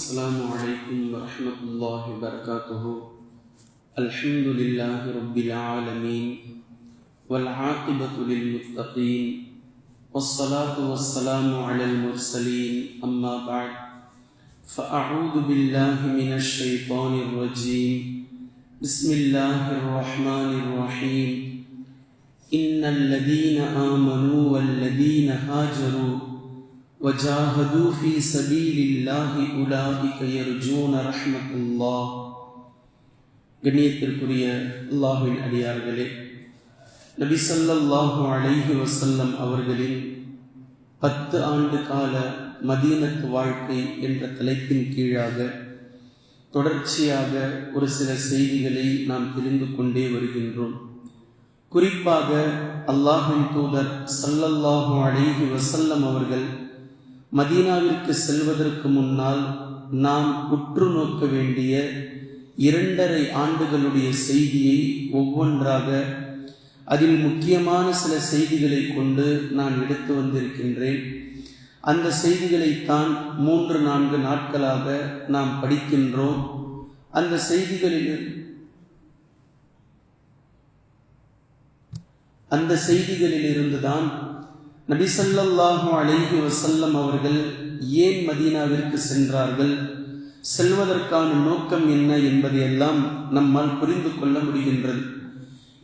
السلام عليكم ورحمة الله وبركاته. الحمد لله رب العالمين والعاقبة للمتقين والصلاة والسلام على المرسلين. أما بعد فأعوذ بالله من الشيطان الرجيم. بسم الله الرحمن الرحيم. إن الذين آمنوا والذين هاجروا وجاهدوا في سبيل الله أولئك يرجون رحمة الله. கண்ணியத்திற்குரிய அல்லாஹ்வின் அடியார்களே, நபி ஸல்லல்லாஹு அலைஹி வஸல்லம் அவர்களின் 10 ஆண்டு கால மதீனத்து வாழ்க்கை என்ற தலைப்பின் கீழாக தொடர்ச்சியாக ஒரு சில செய்திகளை நாம் தெரிந்து கொண்டே வருகின்றோம். குறிப்பாக அல்லாஹ்வின் தூதர் ஸல்லல்லாஹு அலைஹி வஸல்லம் அவர்கள் மதீனாவிற்கு செல்வதற்கு முன்னால் நாம் உற்று நோக்க வேண்டிய 2.5 ஆண்டுகளுடைய செய்தியை ஒவ்வொன்றாக அதில் முக்கியமான சில செய்திகளை கொண்டு நான் எடுத்து வந்திருக்கின்றேன். அந்த செய்திகளைத்தான் 3-4 நாட்களாக நாம் படிக்கின்றோம். அந்த செய்திகளிலிருந்துதான் நபி ஸல்லல்லாஹு அலைஹி வஸல்லம் அவர்கள் ஏன் மதீனாவிற்கு சென்றார்கள், செல்வதற்கான நோக்கம் என்ன என்பதையெல்லாம் நம்மால் புரிந்து கொள்ள முடிகின்றது.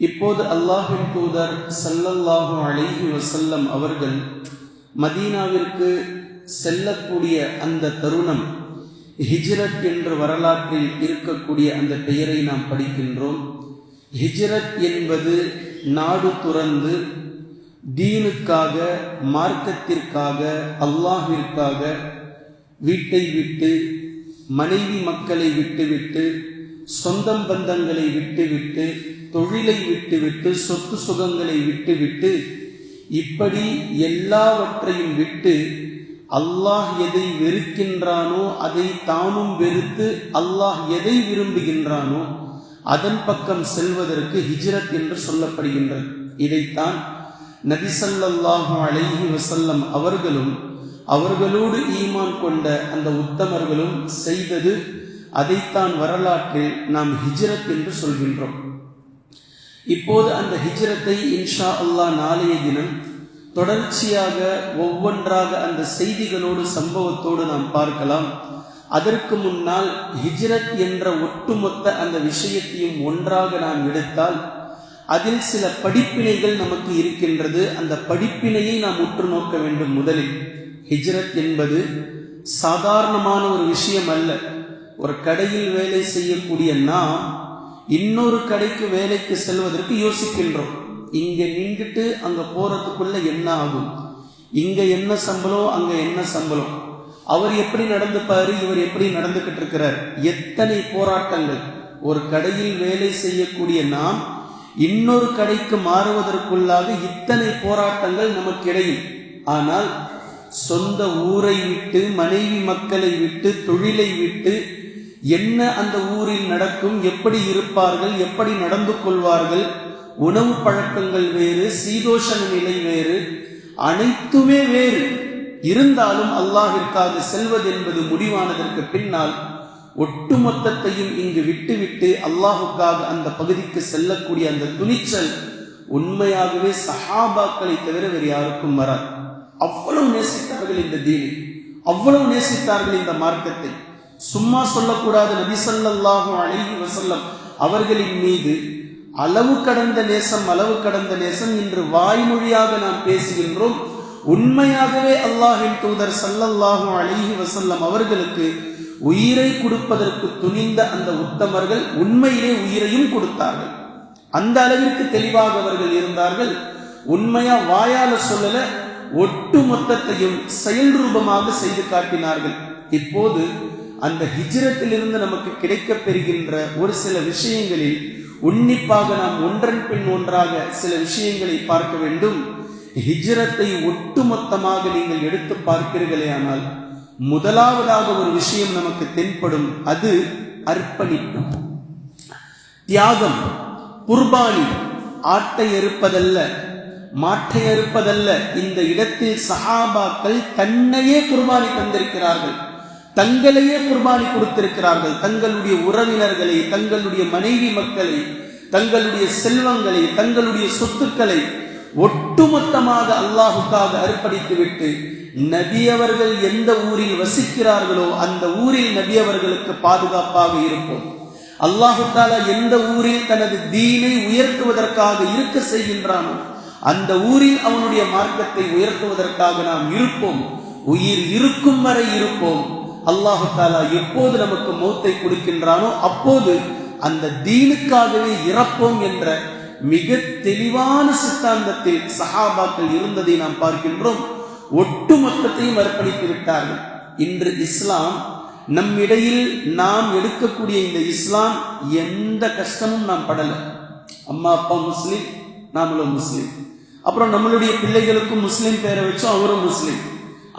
இப்போது அல்லாஹ்வின் தூதர் ஸல்லல்லாஹு அலைஹி வஸல்லம் அவர்கள் மதீனாவிற்கு செல்லக்கூடிய அந்த தருணம், ஹிஜ்ரத் என்ற வரலாற்றில் இருக்கக்கூடிய அந்த பெயரை நாம் படிக்கின்றோம். ஹிஜ்ரத் என்பது நாடு துறந்து தீனுக்காக, மார்க்கத்திற்காக, அல்லாஹ்விற்காக வீட்டை விட்டு, மனைவி மக்களை விட்டுவிட்டு, சொந்தம் பந்தங்களை விட்டுவிட்டு, தொழிலை விட்டுவிட்டு, சொத்து சுகங்களை விட்டுவிட்டு, இப்படி எல்லாவற்றையும் விட்டு அல்லாஹ் எதை வெறுக்கின்றானோ அதை தானும் வெறுத்து அல்லாஹ் எதை விரும்புகின்றானோ அதன் பக்கம் செல்வதற்கு ஹிஜ்ரத் என்று சொல்லப்படுகின்றது. இதைத்தான் நபி ஸல்லல்லாஹு அலைஹி வஸல்லம் அவர்களும் அவர்களோடு ஈமான் கொண்ட அந்த உத்தமர்களும் செய்தது. அதைத்தான் வரலாற்றில் நாம் ஹிஜ்ரத் என்று சொல்கின்றோம். இப்போது அந்த ஹிஜ்ரத்தை இன்ஷா அல்லாஹ் நாளைய தினம் தொடர்ச்சியாக ஒவ்வொன்றாக அந்த செய்திகளோடு சம்பவத்தோடு நாம் பார்க்கலாம். அதற்கு முன்னால் ஹிஜ்ரத் என்ற ஒட்டுமொத்த அந்த விஷயத்தையும் ஒன்றாக நாம் எடுத்தால் அதில் சில படிப்பினைகள் நமக்கு இருக்கின்றது. அந்த படிப்பினையை நாம் உற்று நோக்க வேண்டும். முதலில் ஹிஜ்ரத் என்பது சாதாரணமான ஒரு விஷயம் அல்ல. ஒரு கடையில் வேலை செய்யக்கூடிய நாம் இன்னொரு கடைக்கு வேலைக்கு செல்வதற்கு யோசிக்கின்றோம். இங்க நின்றுட்டு அங்க போறதுக்குள்ள என்ன ஆகும், இங்க என்ன சம்பளம், அங்க என்ன சம்பளம், அவர் எப்படி நடந்துப்பாரு, இவர் எப்படி நடந்துகிட்டு இருக்கிறார், எத்தனை போராட்டங்கள். ஒரு கடையில் வேலை செய்யக்கூடிய நாம் இன்னொரு கடைக்கு மாறுவதற்குள்ளாக இத்தனை போராட்டங்கள் நமக்கு இடையில். ஆனால் சொந்த ஊரை விட்டு, மனைவி மக்களை விட்டு, தொழிலை விட்டு, என்ன அந்த ஊரில் நடக்கும், எப்படி இருப்பார்கள், எப்படி நடந்து கொள்வார்கள், உணவு பழக்கங்கள் வேறு, சீதோஷண நிலை வேறு, அனைத்துமே வேறு. இருந்தாலும் அல்லாஹ்விற்காக செல்வது என்பது முடிவானதற்கு பின்னால் ஒட்டுமொத்தத்தையும் இங்கு விட்டுவிட்டு அல்லாஹுக்காக அந்த பகுதிக்கு செல்லக்கூடிய அந்த துணிச்சல் உண்மையாகவே சஹாபாக்களை தவிர வேறு யாருக்கும் வராது. அவ்வளவு நேசித்தார்கள் இந்த தீனை, அவ்வளவு நேசித்தார்கள் இந்த மார்க்கத்தை. சும்மா சொல்லக்கூடாது. நபி ஸல்லல்லாஹு அலைஹி வஸல்லம் அவர்களின் மீது அளவு கடந்த நேசம் இன்று வாய்மொழியாக நாம் பேசுகின்றோம். உண்மையாகவே அல்லாஹ்வின் தூதர் ஸல்லல்லாஹு அலைஹி வஸல்லம் அவர்களுக்கு உயிரை கொடுப்பதற்கு துணிந்த அந்த உத்தமர்கள் உண்மையிலே உயிரையும் கொடுத்தார்கள். அந்த அளவிற்கு தெளிவாக அவர்கள் இருந்தார்கள். உண்மையா வாயால சொல்லல, ஒட்டு மொத்தத்தையும் செயல் ரூபமாக செய்து காட்டினார்கள். இப்போது அந்த ஹிஜ்ரத்திலிருந்து நமக்கு கிடைக்கப் பெறுகின்ற ஒரு சில விஷயங்களில் உன்னிப்பாக நாம் ஒன்றன் பின் ஒன்றாக சில விஷயங்களை பார்க்க வேண்டும். ஹிஜ்ரத்தை ஒட்டுமொத்தமாக நீங்கள் எடுத்து பார்ப்பீர்களே ஆனால் முதலாவதாக ஒரு விஷயம் நமக்கு தென்படும். அது அர்ப்பணிப்பு, தியாகம், குர்பானி. ஆட்டை அறுப்பதல்ல, மாட்டை அறுப்பதல்ல. இந்த இடத்தில் சஹாபாக்கள் தன்னையே குர்பானி தந்திருக்கிறார்கள். தங்களையே குர்பானி கொடுத்திருக்கிறார்கள். தங்களுடைய உறவினர்களை, தங்களுடைய மனைவி மக்களை, தங்களுடைய செல்வங்களை, தங்களுடைய சொத்துக்களை ஒட்டுமொத்தமாக அல்லாஹுக்காக அர்ப்பணித்துவிட்டு நபி அவர்கள் எந்த ஊரில் வசிக்கிறார்களோ அந்த ஊரில் நபி அவர்களுக்கு பாதுகாப்பாக இருப்போம். அல்லாஹு தஆலா எந்த ஊரில் தனது தீனை உயர்த்துவதற்காக இருக்க செய்கின்றானோ அந்த ஊரில் அவனுடைய மார்க்கத்தை உயர்த்துவதற்காக நாம் இருப்போம். உயிர் இருக்கும் வரை இருப்போம். அல்லாஹு தஆலா எப்போது நமக்கு மௌத்தை கொடுக்கின்றானோ அப்போது அந்த தீனுக்காகவே இறப்போம் என்ற மிக தெளிவான சித்தாந்தத்தில் சஹாபாக்கள் இருந்ததை நாம் பார்க்கின்றோம். ஒட்டுமொத்தத்தையும் அர்ப்பணித்து விட்டார்கள். இன்று இஸ்லாம் நம்மிடையில் நாம் எடுக்கக்கூடிய இந்த இஸ்லாம் எந்த கஷ்டமும் நாம் படல. அம்மா அப்பா முஸ்லீம், நாமளும் முஸ்லீம். அப்புறம் நம்மளுடைய பிள்ளைகளுக்கும் முஸ்லீம் பேரை வச்சோம், அவரும் முஸ்லீம்.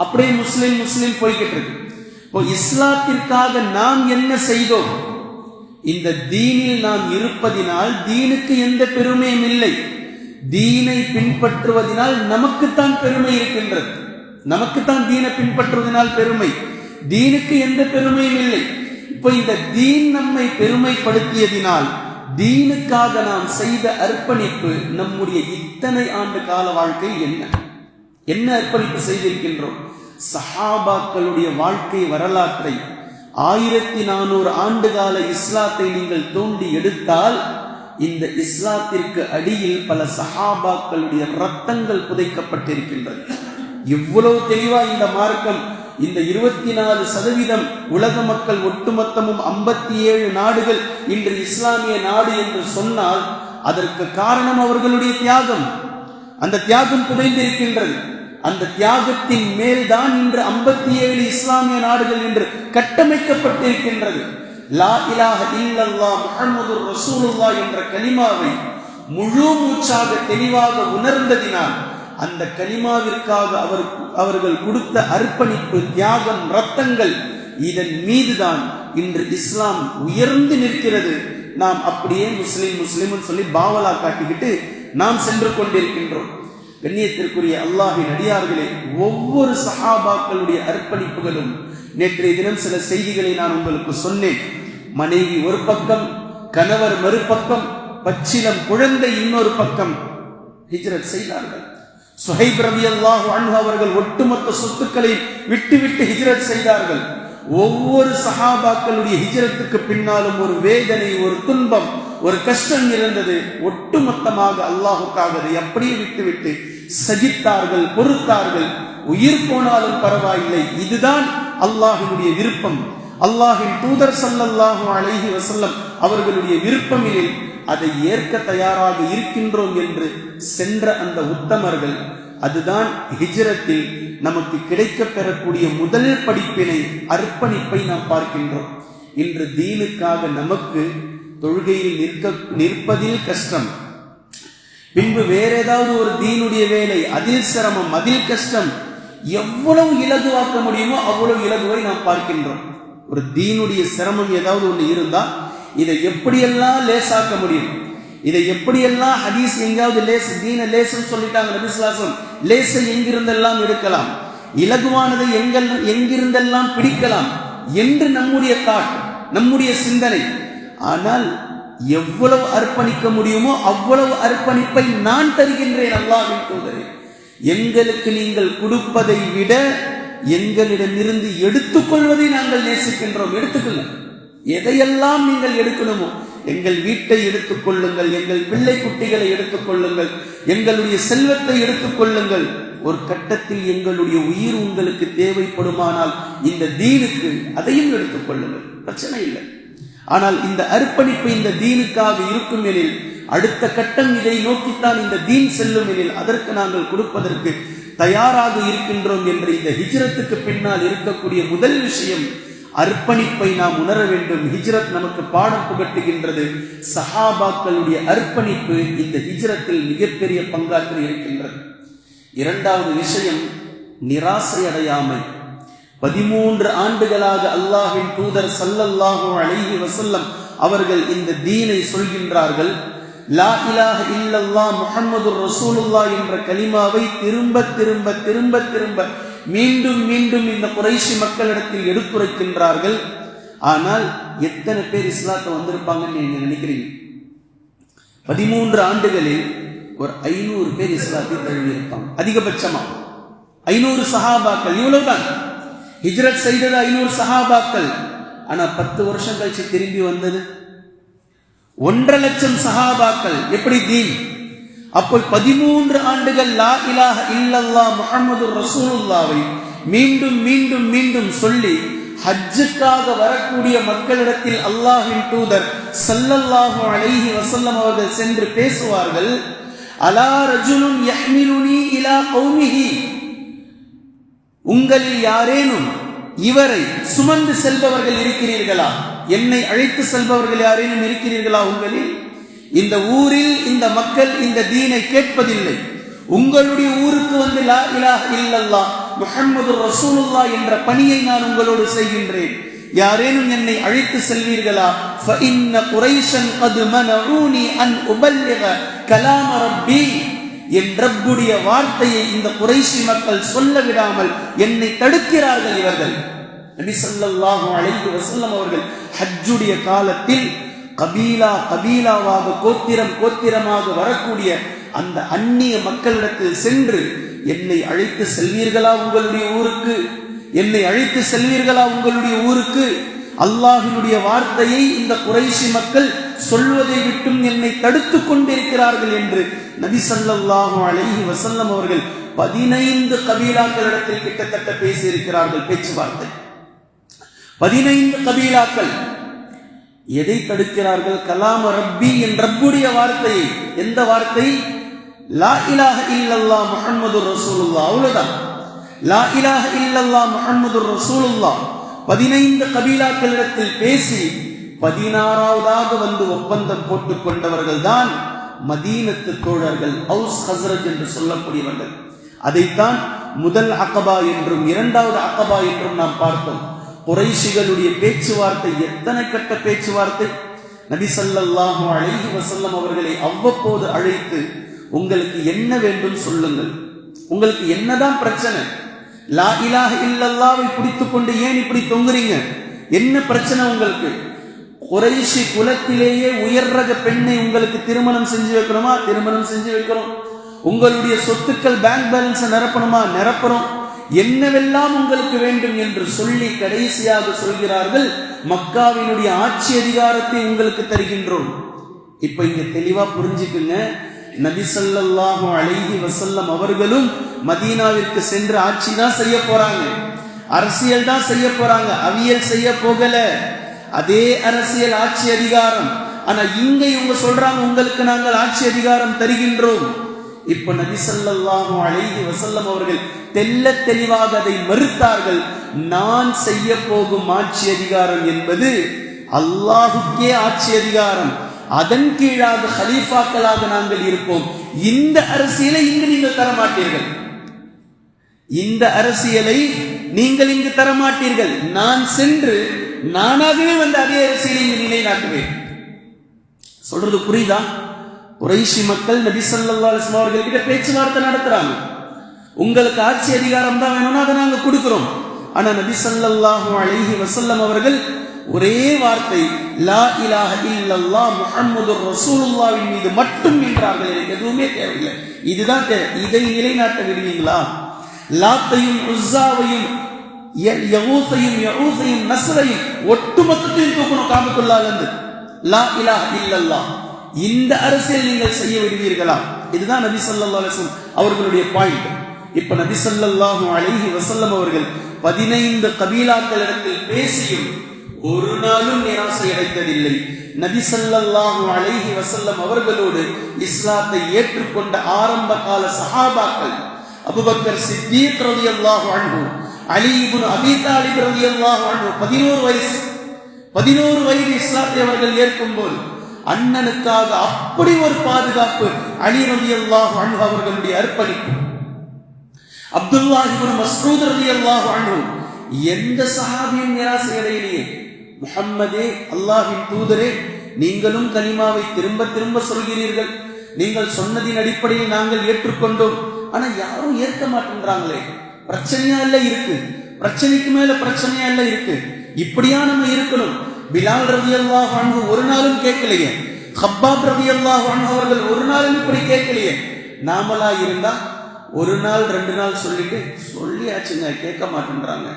அப்படியே முஸ்லீம் முஸ்லீம் போய்கிட்டு இருக்கு. இப்போ இஸ்லாத்திற்காக நாம் என்ன செய்தோம்? இந்த தீனில் நாம் இருப்பதினால் தீனுக்கு எந்த பெருமையும் இல்லை. தீனை பின்பற்றுவதனால் நமக்குத்தான் பெருமை இருக்கின்றது. நமக்குத்தான் தீனை பின்பற்றுவதனால் பெருமை, தீனுக்கு எந்த பெருமையும் இல்லை. இப்போ இந்த தீன் நம்மை பெருமைப்படுத்தியதினால் தீனுக்காக நாம் செய்த அர்ப்பணிப்பு, நம்முடைய இத்தனை ஆண்டு கால வாழ்க்கை என்ன அர்ப்பணிப்பு செய்திருக்கின்றோம்? சஹாபாக்களுடைய வாழ்க்கை வரலாற்றை 1400 ஆண்டு கால இஸ்லாத்தை நீங்கள் தோண்டி எடுத்தால் இந்த இஸ்லாத்திற்கு அடியில் பல சஹாபாக்களுடைய ரத்தங்கள் புதைக்கப்பட்டிருக்கின்றது. இவ்வளவு தெளிவா இந்த மார்க்கம், இந்த 24% உலக மக்கள் ஒட்டுமொத்தமும் 57 நாடுகள் இன்று இஸ்லாமிய நாடு என்று சொன்னால் அதற்கு காரணம் அவர்களுடைய தியாகம். அந்த தியாகம் புதைந்திருக்கின்றது. அந்த தியாகத்தின் மேல்தான் இன்று 57 இஸ்லாமிய நாடுகள் என்று கட்டமைக்கப்பட்டிருக்கின்றது. லா இலாஹ இல்லல்லாஹ் முஹம்மதுர் ரசூலுல்லாஹ் என்ற கலிமாவை முழு மூச்சாக தெளிவாக உணர்ந்ததினால் அந்த கலிமாவிற்காக அவர்கள் கொடுத்த அர்ப்பணிப்பு, தியாகம், ரத்தங்கள், இதன் மீதுதான் இன்று இஸ்லாம் உயர்ந்து நிற்கிறது. நாம் அப்படியே முஸ்லிம் சொல்லி பாவலா காட்டிக்கிட்டு நாம் சென்று கொண்டிருக்கின்றோம். கண்ணியத்திற்குரிய அல்லாஹ்வின் அடியார்களே, ஒவ்வொரு சஹாபாக்களுடைய அர்ப்பணிப்புகளும், நேற்றைய தினம் சில செய்திகளை நான் உங்களுக்கு சொன்னேன். மனைவி ஒரு பக்கம், கணவர் மறுபக்கம், பச்சிலம் குழந்தை இன்னொரு பக்கம் ஹிஜ்ரத் செய்தார்கள். சுஹைப் ரலியல்லாஹு அன்ஹு அவர்கள் ஒட்டுமொத்த சொத்துக்களை விட்டு ஹிஜ்ரத் செய்தார்கள். ஒவ்வொரு சஹாபாக்களுடைய ஹிஜ்ரத்துக்கு பின்னாலும் ஒரு வேதனை, ஒரு துன்பம், ஒரு கஷ்டம் இருந்தது. ஒட்டுமொத்தமாக அல்லாஹுக்காக அதை அப்படியே விட்டு சகித்தார்கள், பொறுத்தார்கள். உயிர் போனாலும் பரவாயில்லை, இதுதான் அல்லாஹ்வினுடைய விருப்பம். அல்லாஹ்வின் தூதர் ஸல்லல்லாஹு அலைஹி வஸல்லம் அவர்களுடைய விருப்பமில் அதை ஏற்க தயாராக இருக்கின்றோம் என்று சென்ற அந்த உத்தமர்கள், அதுதான் ஹிஜ்ரத்தில் நமக்கு கிடைக்க பெறக்கூடிய முதல் படிப்பினை, அர்ப்பணிப்பை நாம் பார்க்கின்றோம். இன்று தீனுக்காக நமக்கு தொழுகையில் நிற்பதில் கஷ்டம், பின்பு வேற ஏதாவது ஒரு தீனுடைய வேலை, அதில் சிரமம், அதில் கஷ்டம். எவ்வளவு இலகுவாக்க முடியுமோ அவ்வளவு இலகுவை நாம் பார்க்கின்றோம். ஒரு தீனுடைய சிரமம் ஏதாவது ஒன்று இருந்தா இதை எப்படியெல்லாம் லேசாக்க முடியும், இதை எப்படியெல்லாம் ஹதீஸ் எங்காவது லேஸ், தீன லேசுன்னு சொல்லிட்டாங்க நபி ஸல்லல்லாஹு அலைஹி வஸல்லம், லேசை எங்கிருந்தெல்லாம் எடுக்கலாம், இலகுவானதை எங்கிருந்தெல்லாம் பிடிக்கலாம் என்று நம்முடைய தாட், நம்முடைய சிந்தனை. ஆனால் எவ்வளவு அர்ப்பணிக்க முடியுமோ அவ்வளவு அர்ப்பணிப்பை நான் தருகின்றேன் அல்லாஹ்வின் தூதரே. எங்களுக்கு நீங்கள் கொடுப்பதை விட எங்களிடமிருந்து எடுத்துக்கொள்வதை நாங்கள் நேசிக்கின்றோம். எடுத்துக்கொள்ள எதையெல்லாம் நீங்கள் எடுக்கணுமோ, எங்கள் வீட்டை எடுத்துக்கொள்ளுங்கள், எங்கள் பிள்ளை குட்டிகளை எடுத்துக்கொள்ளுங்கள், எங்களுடைய செல்வத்தை எடுத்துக்கொள்ளுங்கள். ஒரு கட்டத்தில் எங்களுடைய உயிர் உங்களுக்கு தேவைப்படுமானால் இந்த தீனுக்கு அதையும் எடுத்துக்கொள்ளுங்கள், பிரச்சனை இல்லை. ஆனால் இந்த அர்ப்பணிப்பு இந்த தீனுக்காக இருக்கும் எனில், அடுத்த கட்டம் இதை நோக்கித்தான் இந்த தீன் செல்லும் எனில், அதற்கு நாங்கள் கொடுப்பதற்கு தயாராக இருக்கின்றோம் என்று இந்த ஹிஜ்ரத்துக்கு பின்னால் இருக்கக்கூடிய முதல் விஷயம் அர்ப்பணிப்பை நாம் உணர வேண்டும். ஹிஜ்ரத் நமக்கு பாடம் புகட்டுகின்றது. சஹாபாக்களுடைய அர்ப்பணிப்பு இந்த ஹிஜ்ரத்தில் மிகப்பெரிய பங்காற்றி இருக்கின்றது. இரண்டாவது விஷயம் நிராசை அடையாமை. 13 ஆண்டுகளாக அல்லாஹ்வின் தூதர் ஸல்லல்லாஹு அலைஹி வஸல்லம் அவர்கள் இந்த தீனை சொல்கின்றார்கள். லா இலாஹ இல்லல்லாஹ் முஹம்மதுர் ரசூலுல்லாஹ் என்ற கலிமாவை திரும்ப திரும்ப திரும்ப திரும்ப மீண்டும் மீண்டும் இந்த குறைஷி மக்களிடத்தில் எடுத்துரைக்கின்றார்கள். ஆனால் எத்தனை பேர் இஸ்லாத்தை வந்திருப்பாங்கன்னு நீங்க நினைக்கிறீங்க? 13 ஆண்டுகளில் ஒரு 500 பேர் இஸ்லாத்தை தழுவி இருப்பாங்க. அதிகபட்சமா 500 சஹாபாக்கள், இவ்வளவுதான். ஹிஜ்ரத் செய்தது 500 சஹாபாக்கள். ஆனா 10 வருஷம் கழிச்சு திரும்பி வந்தது 1.5 லட்சம் சஹாபாக்கள். எப்படி தீன்? அப்போ 13 ஆண்டுகள் லா இலாஹ இல்லல்லாஹ் முஹம்மது ரசூலுல்லாஹ்வை மீண்டும் மீண்டும் மீண்டும் சொல்லி ஹஜ்ஜுக்காக வரக்கூடிய மக்களிடத்தில் அல்லாஹ்வின் தூதர் ஸல்லல்லாஹு அலைஹி வஸல்லம் அவர்கள் சென்று பேசுவார்கள். அலா ரஜுலுன் யஹ்மிலுனி இலா கௌமிஹி, உங்களில் யாரேனும் இவரை சுமந்து செல்பவர்கள் இருக்கிறீர்களா? என்னை அழைத்து செல்பவர்கள் யாரேனும் இருக்கிறீர்களா? உங்களில் இந்த ஊரில் இந்த மக்கள் இந்த தீனை கேட்பதில்லை. உங்களுடைய ஊருக்கு வந்து லா இலாஹ இல்லல்லாஹ் முஹம்மது ரசூலுல்லாஹ் என்ற பணியை நான் உங்களோடு செய்கின்றேன். யாரேனும் என்னை அழைத்து செல்வீர்களா? ஃபஇன்ன குரைஷன் கத் மனஊனி அன் உபல்லிக கலாம் ரப்பி, என் ரப்புடைய வார்த்தையை இந்த குறைஷி மக்கள் சொல்ல விடாமல் என்னை தடுக்கிறார்கள் இவர்கள். நபி ஸல்லல்லாஹு அலைஹி வஸல்லம் அவர்கள் ஹஜ்ஜுடைய காலத்தில் கபீலாவாக கோத்திரமாக வரக்கூடிய அந்த அந்நிய மக்களிடத்தில் சென்று என்னை அழைத்து செல்வீர்களா உங்களுடைய ஊருக்கு? என்னை அழைத்து செல்வீர்களா உங்களுடைய ஊருக்கு? அல்லாஹ்வினுடைய வார்த்தையை இந்த குறைஷி மக்கள் சொல்வதை விட்டும் என்னை தடுத்துக் கொண்டிருக்கிறார்கள் என்று நபி ஸல்லல்லாஹு அலைஹி வஸல்லம் அவர்கள் 15 கபீலாக்களிடத்தில் கிட்டத்தட்ட பேசியிருக்கிறார்கள். பேச்சுவார்த்தை 15 கபீலாக்கள். எதை தடுக்கிறார்கள்? கலாம் ரப்பி, என் ரப்புடைய வார்த்தையை. எந்த வார்த்தை? லா இலாஹ இல்லல்லாஹ் முஹம்மது ரசூலுல்லாஹ். அவ்வளவுதான். லா இலாஹ இல்லல்லாஹ் முஹம்மது ரசூலுல்லாஹ் 15 கபீலாக்களிடத்தில் பேசி 16ஆவதாக வந்து ஒப்பந்தம் போட்டுக் கொண்டவர்கள் தான் மதீனத்து தோழர்கள், அவுஸ் ஹஸ்ரஜ் என்று சொல்லக்கூடியவர்கள். அதைத்தான் முதல் அகபா என்றும் 2வது அகபா என்றும் நாம் பார்த்தோம். குறைஷிகளுடைய பேச்சுவார்த்தை எத்தனை கட்ட பேச்சுவார்த்தை! நபி ஸல்லல்லாஹு அலைஹி வஸல்லம் அவர்களை அவ்வப்போது அழைத்து, உங்களுக்கு என்ன வேண்டும் சொல்லுங்கள், உங்களுக்கு என்னதான் பிரச்சனை? லா இலாஹ இல்லல்லாஹ்வை பிடித்துக் கொண்டு ஏன் இப்படி தொங்குறீங்க? என்ன பிரச்சனை உங்களுக்கு? குறைஷி குலத்திலேயே உயர் ரக பெண்ணை உங்களுக்கு திருமணம் செஞ்சு வைக்கணுமா? திருமணம் செஞ்சு வைக்கிறோம். உங்களுடைய சொத்துக்கள் பேங்க் பேலன்ஸ் நிரப்பணுமா? நிரப்புறோம். என்னவெல்லாம் உங்களுக்கு வேண்டும் என்று சொல்லி கடைசியாக சொல்கிறார்கள், மக்காவினுடைய ஆட்சி அதிகாரத்தை உங்களுக்கு தருகின்றோம். இப்ப இங்க தெளிவா புரிஞ்சுக்குங்க, நபி ஸல்லல்லாஹு அலைஹி வஸல்லம் அவர்களும் மதீனாவிற்கு சென்று ஆட்சி தான் செய்ய போறாங்க, அரசியல் தான் செய்ய போறாங்க, அவியல் செய்ய போகல. அதே அரசியல் ஆட்சி அதிகாரம். ஆனா இங்க இவங்க சொல்றாங்க, உங்களுக்கு நாங்கள் ஆட்சி அதிகாரம் தருகின்றோம். இப்ப நபி ஸல்லல்லாஹு அலைஹி வஸல்லம் அவர்கள் தெல்ல தெளிவாக அதை மறுத்தார்கள். நான் செய்ய போகும் ஆட்சி அதிகாரம் என்பது அல்லாஹுக்கே ஆட்சி அதிகாரம், அதன் கீழாக ஹலீஃபாக்களாக நாங்கள் இருப்போம். இந்த அரசியலை இங்கு நீங்கள் தரமாட்டீர்கள், இந்த அரசியலை நீங்கள் இங்கு தரமாட்டீர்கள். நான் சென்று நானாகவே வந்து அதே அரசியலை இங்கு நிலைநாட்டுவேன். சொல்றது புரியுதா? குறைஷி மக்கள் நபி ஸல்லல்லாஹு அலைஹி வஸல்லம் அவர்கள் கிட்ட பேச்சுவார்த்தை நடத்துறாங்க. உங்களுக்கு ஆட்சி அதிகாரம் தான் வேணும்னா அதை நாங்க கொடுக்கிறோம். ஆனா நபி ஸல்லல்லாஹு அலைஹி வஸல்லம் அவர்கள் ஒரே வார்த்தை லா இலாஹ இல்லல்லாஹ் முஹம்மது ரசூலுல்லாஹ்வின் மீது மட்டும் நின்றார்கள். எனக்கு எதுவுமே தேவையில்லை, இதுதான் தேவை. இதை நிலைநாட்ட விடுவீங்களா? லாத்தையும் உஸ்ஸாவையும் யகூஸையும் யஊஸையும் நஸ்ரையும் ஒட்டுமொத்தத்தையும் தூக்கணும் காபத்துல்லாஹ்ல இருந்து. லா இலாஹ இல்லல்லாஹ், இந்த அரசியல் நீங்கள் செய்ய விடுவீர்களா? இதுதான் நபி ஸல்லல்லாஹு அலைஹி வஸல்லம் அவர்களுடைய பாயிண்ட். இப்ப நபி ஸல்லல்லாஹு அலைஹி வஸல்லம் அவர்கள் 15 கபீலாக்களிடத்தில் பேசியும் ஒரு நாளும் நிராசை அடைந்ததில்லை. நபி ஸல்லல்லாஹு அலைஹி வஸல்லம் அவர்களோடு இஸ்லாத்தை ஏற்றுக்கொண்ட ஆரம்ப கால சஹாபாக்கள் அபூபக்கர் சித்தீக் ரலியல்லாஹு அன்ஹு, அலி இப்னு அபீ தாலிப் ரலியல்லாஹு அன்ஹு 11 வயது இஸ்லாத்தை அவர்கள் ஏற்கும்போது அண்ணனுக்காக அப்படி ஒரு பாதுகாப்பு. அலி ரலியல்லாஹு அன்ஹு அவர்களுடைய அர்ப்பணிப்பு. அப்துல்லாஹ் இப்னு மஸ்ஊத் ரலியல்லாஹு அன்ஹு, எந்த சஹாபியும் நிராசை அடையலையே. முஹம்மதே, அல்லாஹ்வின் தூதரே, நீங்களும் கலிமாவை திரும்ப திரும்ப சொல்கிறீர்கள், நீங்கள் சொன்னதின் அடிப்படையில் நாங்கள் ஏற்றுக்கொண்டோம், ஆனா யாரும் ஏற்க மாட்டேன்றாங்களே. பிரச்சனையா இல்ல இருக்கு, பிரச்சனைக்கு மேல பிரச்சனையா இல்ல இருக்கு. இப்படியா நம்ம இருக்கணும்? பிலால் ரலியல்லாஹு அன்ஹு ஒரு நாளும் கேட்கலையே, ஹப்பாப் ரலியல்லாஹு அன்ஹு அவர்கள் ஒரு நாளும் இப்படி கேட்கலையே. நாமளா இருந்தா ஒரு நாள் 2 நாள் சொல்லியாச்சுங்க, கேட்க மாட்டேன்றாங்க.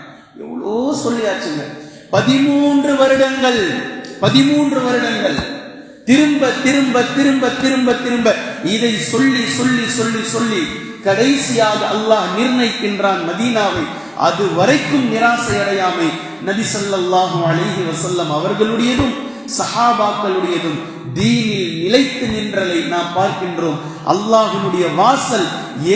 எவ்வளோ சொல்லியாச்சுங்க. 13 வருடங்கள் திரும்ப திரும்ப திரும்ப திரும்ப திரும்ப இதை சொல்லி சொல்லி சொல்லி சொல்லி கடைசியாக அல்லாஹ் நிர்ணயிக்கின்றான் மதீனாவை. அது வரைக்கும் நிராசை அடையாமை நபி ஸல்லல்லாஹு அலைஹி வஸல்லம் அவர்களுடையதும் சஹாபாக்களுடையதும் தீனில் நிலைத்து நின்றலை நாம் பார்க்கின்றோம். அல்லாஹ்வுடைய வாசல்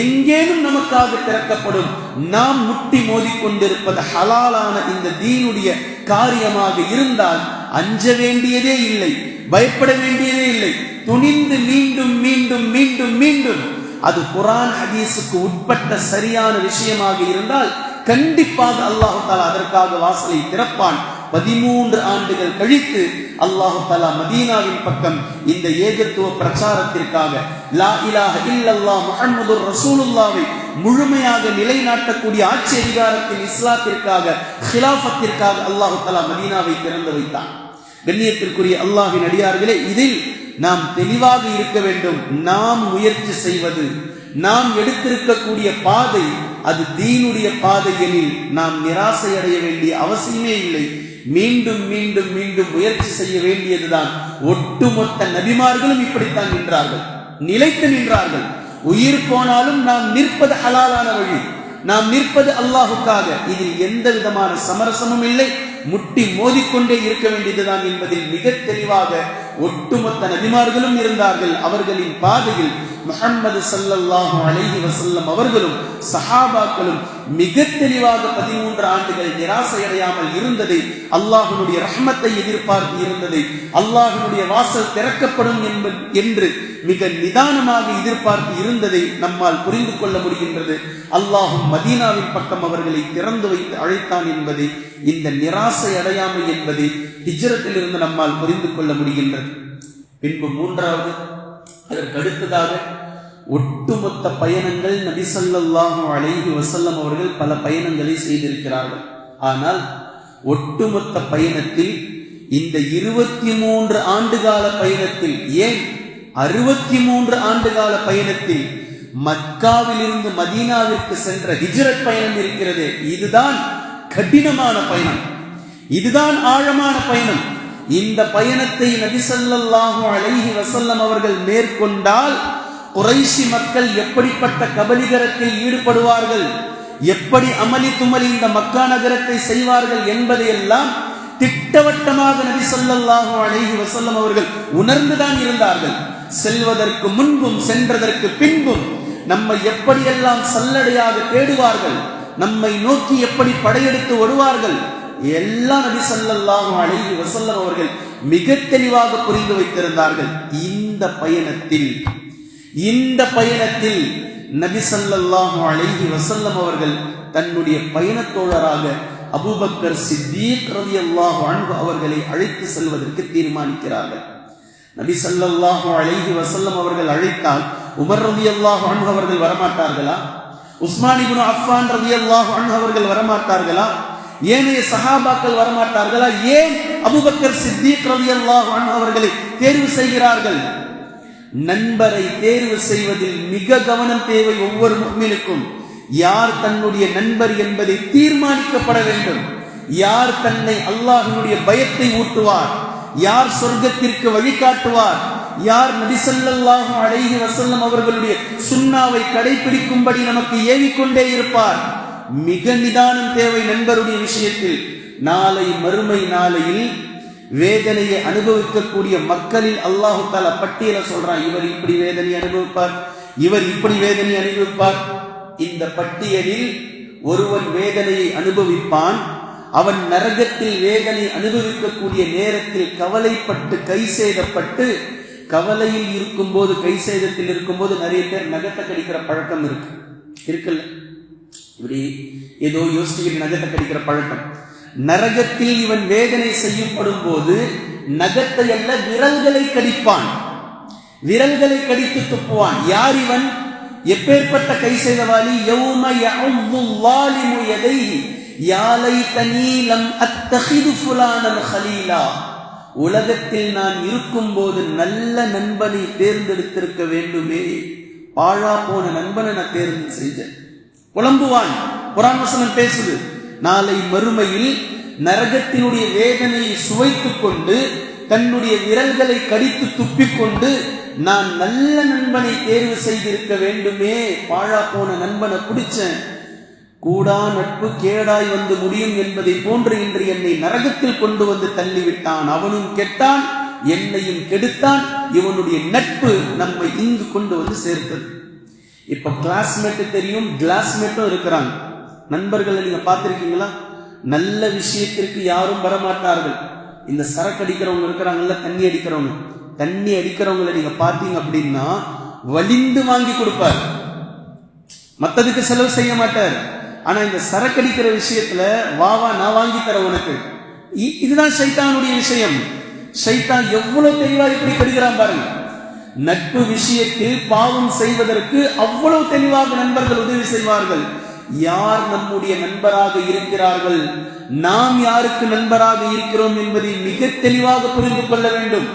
எங்கேனும் நமக்காக திறக்கப்படும். நாம் முட்டி மோதிக்கொண்டிருப்பது ஹலாலான இந்த தீனுடைய காரியமாக இருந்தால் அஞ்ச வேண்டியதே இல்லை, பயப்பட வேண்டியதே இல்லை. துணிந்து மீண்டும் மீண்டும் மீண்டும் மீண்டும் அது குர்ஆன் ஹதீஸுக்கு உட்பட்ட சரியான விஷயமாக இருந்தால் கண்டிப்பாக அல்லாஹ் தஆலா அதற்காக வாசலை திறப்பான். 13 ஆண்டுகள் கழித்து அல்லாஹ் தஆலா மதீனாவின் பக்கம் இந்த ஏகத்துவ பிரச்சாரத்திற்காக லா இலாஹ இல்லல்லாஹ் முஹம்மதுர் ரசூலுல்லாஹ்வை முழுமையாக நிலைநாட்டக்கூடிய ஆட்சி அதிகாரத்தின் இஸ்லாத்திற்காக ஹிலாஃபத்திற்காக அல்லாஹ் தஆலா மதீனாவை திறந்து வைத்தான். கண்ணியத்திற்குரிய அல்லாஹ்வின் அடியார்களே, இதில் நாம் தெளிவாக இருக்க வேண்டும். நாம் முயற்சி செய்வது, நாம் எடுத்திருக்கக்கூடிய பாதை அது தீனுடைய பாதை எனில் நாம் நிராசை அடைய வேண்டிய அவசியமே இல்லை. மீண்டும் மீண்டும் மீண்டும் முயற்சி செய்ய வேண்டியதுதான். ஒட்டுமொத்த நபிமார்களும் இப்படித்தான் நின்றார்கள், நிலைத்து நின்றார்கள். உயிர் போனாலும் நாம் நிற்பது ஹலாலான வழி, நாம் நிற்பது அல்லாஹுக்காக. இதில் எந்த விதமான சமரசமும் இல்லை, முட்டி மோதிக்கொண்டே இருக்க வேண்டியதுதான் என்பதில் மிக தெளிவாக ஒட்டுமொத்த நபிமார்களும் இருந்தார்கள். அவர்களின் பாதையில் முஹம்மது ஸல்லல்லாஹு அலைஹி வஸல்லம் அவர்களும் சஹாபாக்களும் மிக தெளிவாக 13 ஆண்டுகள் நிராசையடையாமல் இருந்ததை, அல்லாஹ்வுடைய ரஹ்மத்தை எதிர்பார்த்து இருந்ததை, அல்லாஹ்வுடைய வாசல் திறக்கப்படும் என்று மிக நிதானமாக எதிர்பார்த்து இருந்ததை நம்மால் புரிந்து கொள்ள முடிகின்றது. அல்லாஹும் மதீனாவின் பக்கம் அவர்களை திறந்து வைத்து அழைத்தான் என்பதை, இந்த நிராசை அடையாமை என்பதை ஹிஜ்ரத்திலிருந்து நம்மால் புரிந்து கொள்ள முடிகின்றது. பின்பு மூன்றாவது, அதற்கு அடுத்ததாக ஒட்டுமொத்த பயணங்கள் நபி ஸல்லல்லாஹு அலைஹி வஸல்லம் அவர்கள் பல பயணங்களை செய்திருக்கிறார்கள். ஆனால் ஒட்டுமொத்த பயணத்தில் இந்த 23 ஆண்டுகால பயணத்தில், ஏன் 63 ஆண்டுகால பயணத்தில் மக்காவிலிருந்து மதீனாவிற்கு சென்ற ஹிஜ்ரத் பயணம் இருக்கிறது. இதுதான் கடினமான பயணம், இதுதான் ஆழமான பயணம். இந்த பயணத்தை நபி ஸல்லல்லாஹு அலைஹி வஸல்லம் அவர்கள் மேற்கொண்டால் குறைஷி மக்கள் எப்படிப்பட்ட கபலீகரத்தில் ஈடுபடுவார்கள், எப்படி அமளி துமளி இந்த மக்கா நகரத்தை செய்வார்கள் என்பதையெல்லாம் திட்டவட்டமாக நபி ஸல்லல்லாஹு அலைஹி வஸல்லம் அவர்கள் உணர்ந்துதான் இருந்தார்கள். செல்வதற்கு முன்பும் சென்றதற்கு பின்பும் நம்மை எப்படியெல்லாம் சல்லடையாக தேடுவார்கள், நம்மை நோக்கி எப்படி படையெடுத்து வருவார்கள், எல்லாம் நபி ஸல்லல்லாஹு அலைஹி வஸல்லம் அவர்கள் மிக தெளிவாக புரிந்து வைத்திருந்தார்கள். இந்த பயணத்தில் நபி ஸல்லல்லாஹு அலைஹி வஸல்லம் அவர்கள் தன்னுடைய பயணத்தோழராக அபூபக்கர் சித்தீக் ரலியல்லாஹு அன்ஹு அவர்களை அழைத்து செல்வதற்கு தீர்மானிக்கிறார்கள். நபி ஸல்லல்லாஹு அலைஹி வஸல்லம் அவர்கள் அழைத்தால் உமர் ரலியல்லாஹு அன்ஹு அவர்கள் வரமாட்டார்களா? உஸ்மான் இப்னு அஃபான் ரலியல்லாஹு அன்ஹு அவர்கள் வரமாட்டார்களா? ஏனைய சஹாபாக்கள் வரமாட்டார்களா? ஏன் அபூபக்கர் சித்தீக் ரலியல்லாஹு அன்ஹு அவர்களை தேர்வு செய்கிறார்கள்? நண்பரை தேர்வு செய்வதில் மிக கவனம் தேவை. ஒவ்வொரு முஃமினுக்கும் யார் தன்னுடைய நண்பர் என்பதை தீர்மானிக்கப்பட வேண்டும். யார் தன்னை அல்லாஹ்வுடைய பயத்தை ஊட்டுவார், யார் சொர்க்கத்திற்கு வழிகாட்டுவார், யார் நபி ஸல்லல்லாஹு அலைஹி வஸல்லம் அவர்களுடைய சுன்னாவை கடைபிடிக்கும்படி நமக்கு ஏவிக்கொண்டே இருப்பார். மிக நிதானம் தேவை நண்பருடைய விஷயத்தில். நாளை மறுமை நாளையில் வேதனையை அனுபவிக்கக்கூடிய மக்களில் அல்லாஹு தஆலா பட்டியலை சொல்றான். இவர் இப்படி வேதனை அனுபவிப்பார், இவர் இப்படி வேதனை அனுபவிப்பார். இந்த பட்டியலில் ஒருவன் வேதனையை அனுபவிப்பான். அவன் நரகத்தில் வேதனை அனுபவிக்கக்கூடிய நேரத்தில் கவலைப்பட்டு கை சேதப்பட்டு, கவலையில் இருக்கும்போது கை சேதத்தில் இருக்கும்போது நிறைய பேர் நகத்தை கடிக்கிற பழக்கம் இருக்குல்ல, இப்படி ஏதோ யோசிச்சுக்கிட்டு நகத்தை கடிக்கிற பழக்கம். நரகத்தில் இவன் வேதனை செய்யப்படும் போது நகத்தை அல்ல விரல்களை கடிப்பான், விரல்களை கடித்து துப்புவான். யார் இவன்? எப்பேற்பட்ட கை செய்தவாளி, யௌம யஅுது ஸாலிமு யதைஹி யா லைதனி லம் அத்தகிது ஃபுலானன் கலீலா. உலகத்தில் நான் இருக்கும் போது நல்ல நண்பனை தேர்ந்தெடுத்திருக்க வேண்டுமே, பாழா போன நண்பனை நான் தேர்ந்து செஞ்சேன். புலம்புவான். குர்ஆன் வசனம் பேசுது, நாளை மறுமையில் நரகத்தினுடைய வேதனையை சுவைத்துக் கொண்டு தன்னுடைய விரல்களை கடித்து துப்பிக்கொண்டு நான் நல்ல நண்பனை தேர்வு செய்திருக்க வேண்டுமே, பாழா போன நண்பனை பிடிச்சேன், கூடா நட்பு கேடாய் வந்து முடியும் என்பதை போன்று இன்று என்னை நரகத்தில் கொண்டு வந்து தள்ளிவிட்டான். அவனும் கெட்டான், என்னையும் கெடுத்தான். இவனுடைய நட்பு நம்மை இங்கு கொண்டு வந்து சேர்த்தது. இப்ப கிளாஸ்மேட் தெரியும், கிளாஸ்மேட்டும் இருக்கிறாங்க. நண்பர்களை நீங்க பார்த்திருக்கீங்களா? நல்ல விஷயத்திற்கு யாரும் வரமாட்டார்கள். இந்த சரக்கு அடிக்கிறவங்க இருக்கிறாங்கல்ல, தண்ணி அடிக்கிறவங்க, தண்ணி அடிக்கிறவங்களை நீங்க பார்த்தீங்க அப்படின்னா வலிந்து வாங்கி கொடுப்பார், மற்றதுக்கு செலவு செய்ய மாட்டார். ஆனா இந்த சரக்கு அடிக்கிற விஷயத்துல வா நான் வாங்கி தர உனக்கு. இதுதான் ஷைத்தானுடைய விஷயம். ஷைத்தான் எவ்வளவு தெளிவா இப்படி கெடுக்கிறான் பாருங்க. நட்பு விஷயத்தில் பாவம் செய்வதற்கு அவ்வளவு தெளிவாக நண்பர்கள் உதவி செய்வார்கள். யார் நம்முடைய நண்பராக இருக்கிறார்கள், நாம் யாருக்கு நண்பராக இருக்கிறோம் என்பதை மிக தெளிவாக புரிந்து கொள்ள வேண்டும்.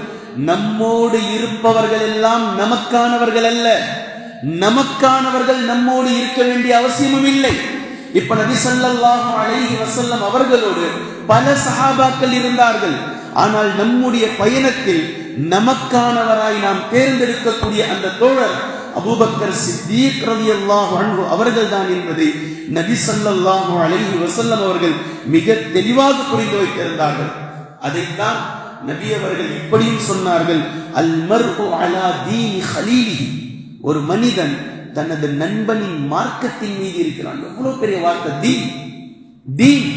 நம்மோடு இருப்பவர்கள் எல்லாம் நமக்கானவர்கள் அல்ல, நமக்கானவர்கள் நம்மோடு இருக்க வேண்டிய அவசியமும் இல்லை. இப்ப நபி ஸல்லல்லாஹு அலைஹி வஸல்லம் அவர்களோடு பல சஹாபாக்கள் இருந்தார்கள். ஆனால் நம்முடைய பயணத்தில் நமக்கானவராய் நாம் தேர்ந்தெடுக்கக்கூடிய அந்த தோழர் அபூபக்கர் சித்தீக் ரலியல்லாஹு அன்ஹு அவர்கள் தான் என்பதை நபி ஸல்லல்லாஹு அலைஹி வஸல்லம் அவர்கள் மிக தெளிவாக புரிந்து வைத்திருந்தார்கள். அதைத்தான் நபி அவர்கள் இப்படியும் சொன்னார்கள், அல் மர்உ அலா தீனி கலீலிஹி. ஒரு மனிதன் தனது நண்பனின் மார்க்கத்தின் மீது இருக்கிறான். எவ்வளவு பெரிய வார்த்தை, தீன். தீன்.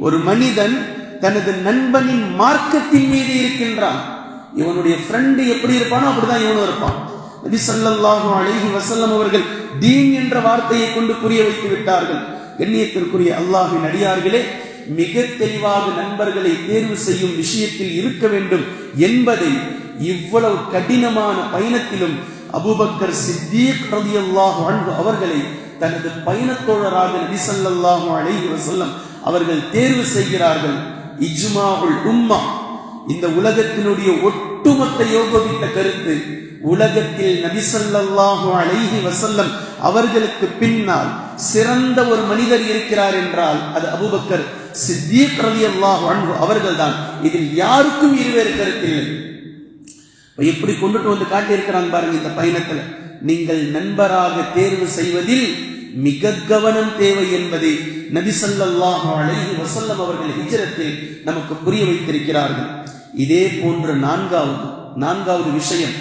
ஒரு மனிதன் தனது நண்பனின் மார்க்கத்தின் மீது இருக்கின்றான். இவனுடைய ஃப்ரெண்டு எப்படி இருப்பானோ அப்படிதான் இவனும் இருப்பான். நபி ஸல்லல்லாஹு அலைஹி வஸல்லம் அவர்கள் தீன் என்ற வார்த்தையை கொண்டு புரிய வைத்து விட்டார்கள். கண்ணியத்திற்குரிய அல்லாஹ்வின் அடியார்களே, மிக தெளிவாக நண்பர்களை தேர்வு செய்யும் விஷயத்தில் இருக்க வேண்டும் என்பதை இவ்வளவு கடினமான பயணத்திலும் அபூபக்கர் சித்தீக் ரலியல்லாஹு அன்ஹு அவர்களை தனது பயணத்தோழராக நபி ஸல்லல்லாஹு அலைஹி வஸல்லம் அவர்கள் தேர்வு செய்கிறார்கள். இஜ்மாஉல் உம்மா, இந்த உலகத்தினுடைய ஒட்டுமொத்த யோகோபித்த கருத்து, உலகத்தில் நபி ஸல்லல்லாஹு அலைஹி வஸல்லம் அவர்களுக்கு பின்னால் சிறந்த ஒரு மனிதர் இருக்கிறார் என்றால் அது அபூபக்கர் சித்தீக் ரலியல்லாஹு அன்ஹு அவர்கள் தான். இதில் யாருக்கும் இருவேறு கருத்தில்லை. எப்படி கொண்டுட்டு வந்து காட்டியிருக்கிறாங்க பாருங்க. இந்த பயணத்துல நீங்கள் நண்பராக தேர்வு செய்வதில் மிக கவனம் தேவை என்பதை நபி ஸல்லல்லாஹு அலைஹி வஸல்லம் அவர்கள் ஹிஜ்ரத்தில் நமக்கு புரிய வைத்திருக்கிறார்கள். இதே போன்ற நான்காவது விஷயம்,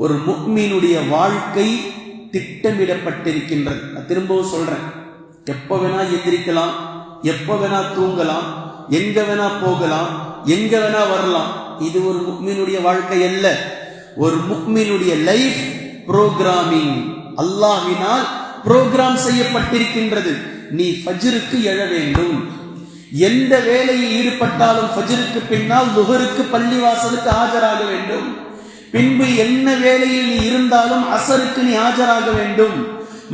ஒரு முஃமினுடைய வாழ்க்கை திட்டமிடப்பட்டிருக்கின்றது. நான் திரும்பவும் சொல்றேன், எப்ப வேணா எந்திரிக்கலாம், எப்ப வேணா தூங்கலாம், எங்க வேணா போகலாம், எங்க வேணா வரலாம். இது ஒரு முஃமினுடைய வாழ்க்கை அல்ல. ஒரு முஃமினுடைய லைஃப் புரோகிராமிங், அல்லாஹ்வினால் புரோகிராம் செய்யப்பட்டிருக்கின்றது. நீ ஃபஜ்ருக்கு எழ வேண்டும், எந்த வேலையில் ஈடுபட்டாலும் ஃபஜ்ருக்கு பின்னால் லுஹருக்கு பள்ளிவாசலுக்கு ஆஜராக வேண்டும். பின்பு என்ன வேலையில் நீ இருந்தாலும் அசருக்கு நீ ஆஜராக வேண்டும்,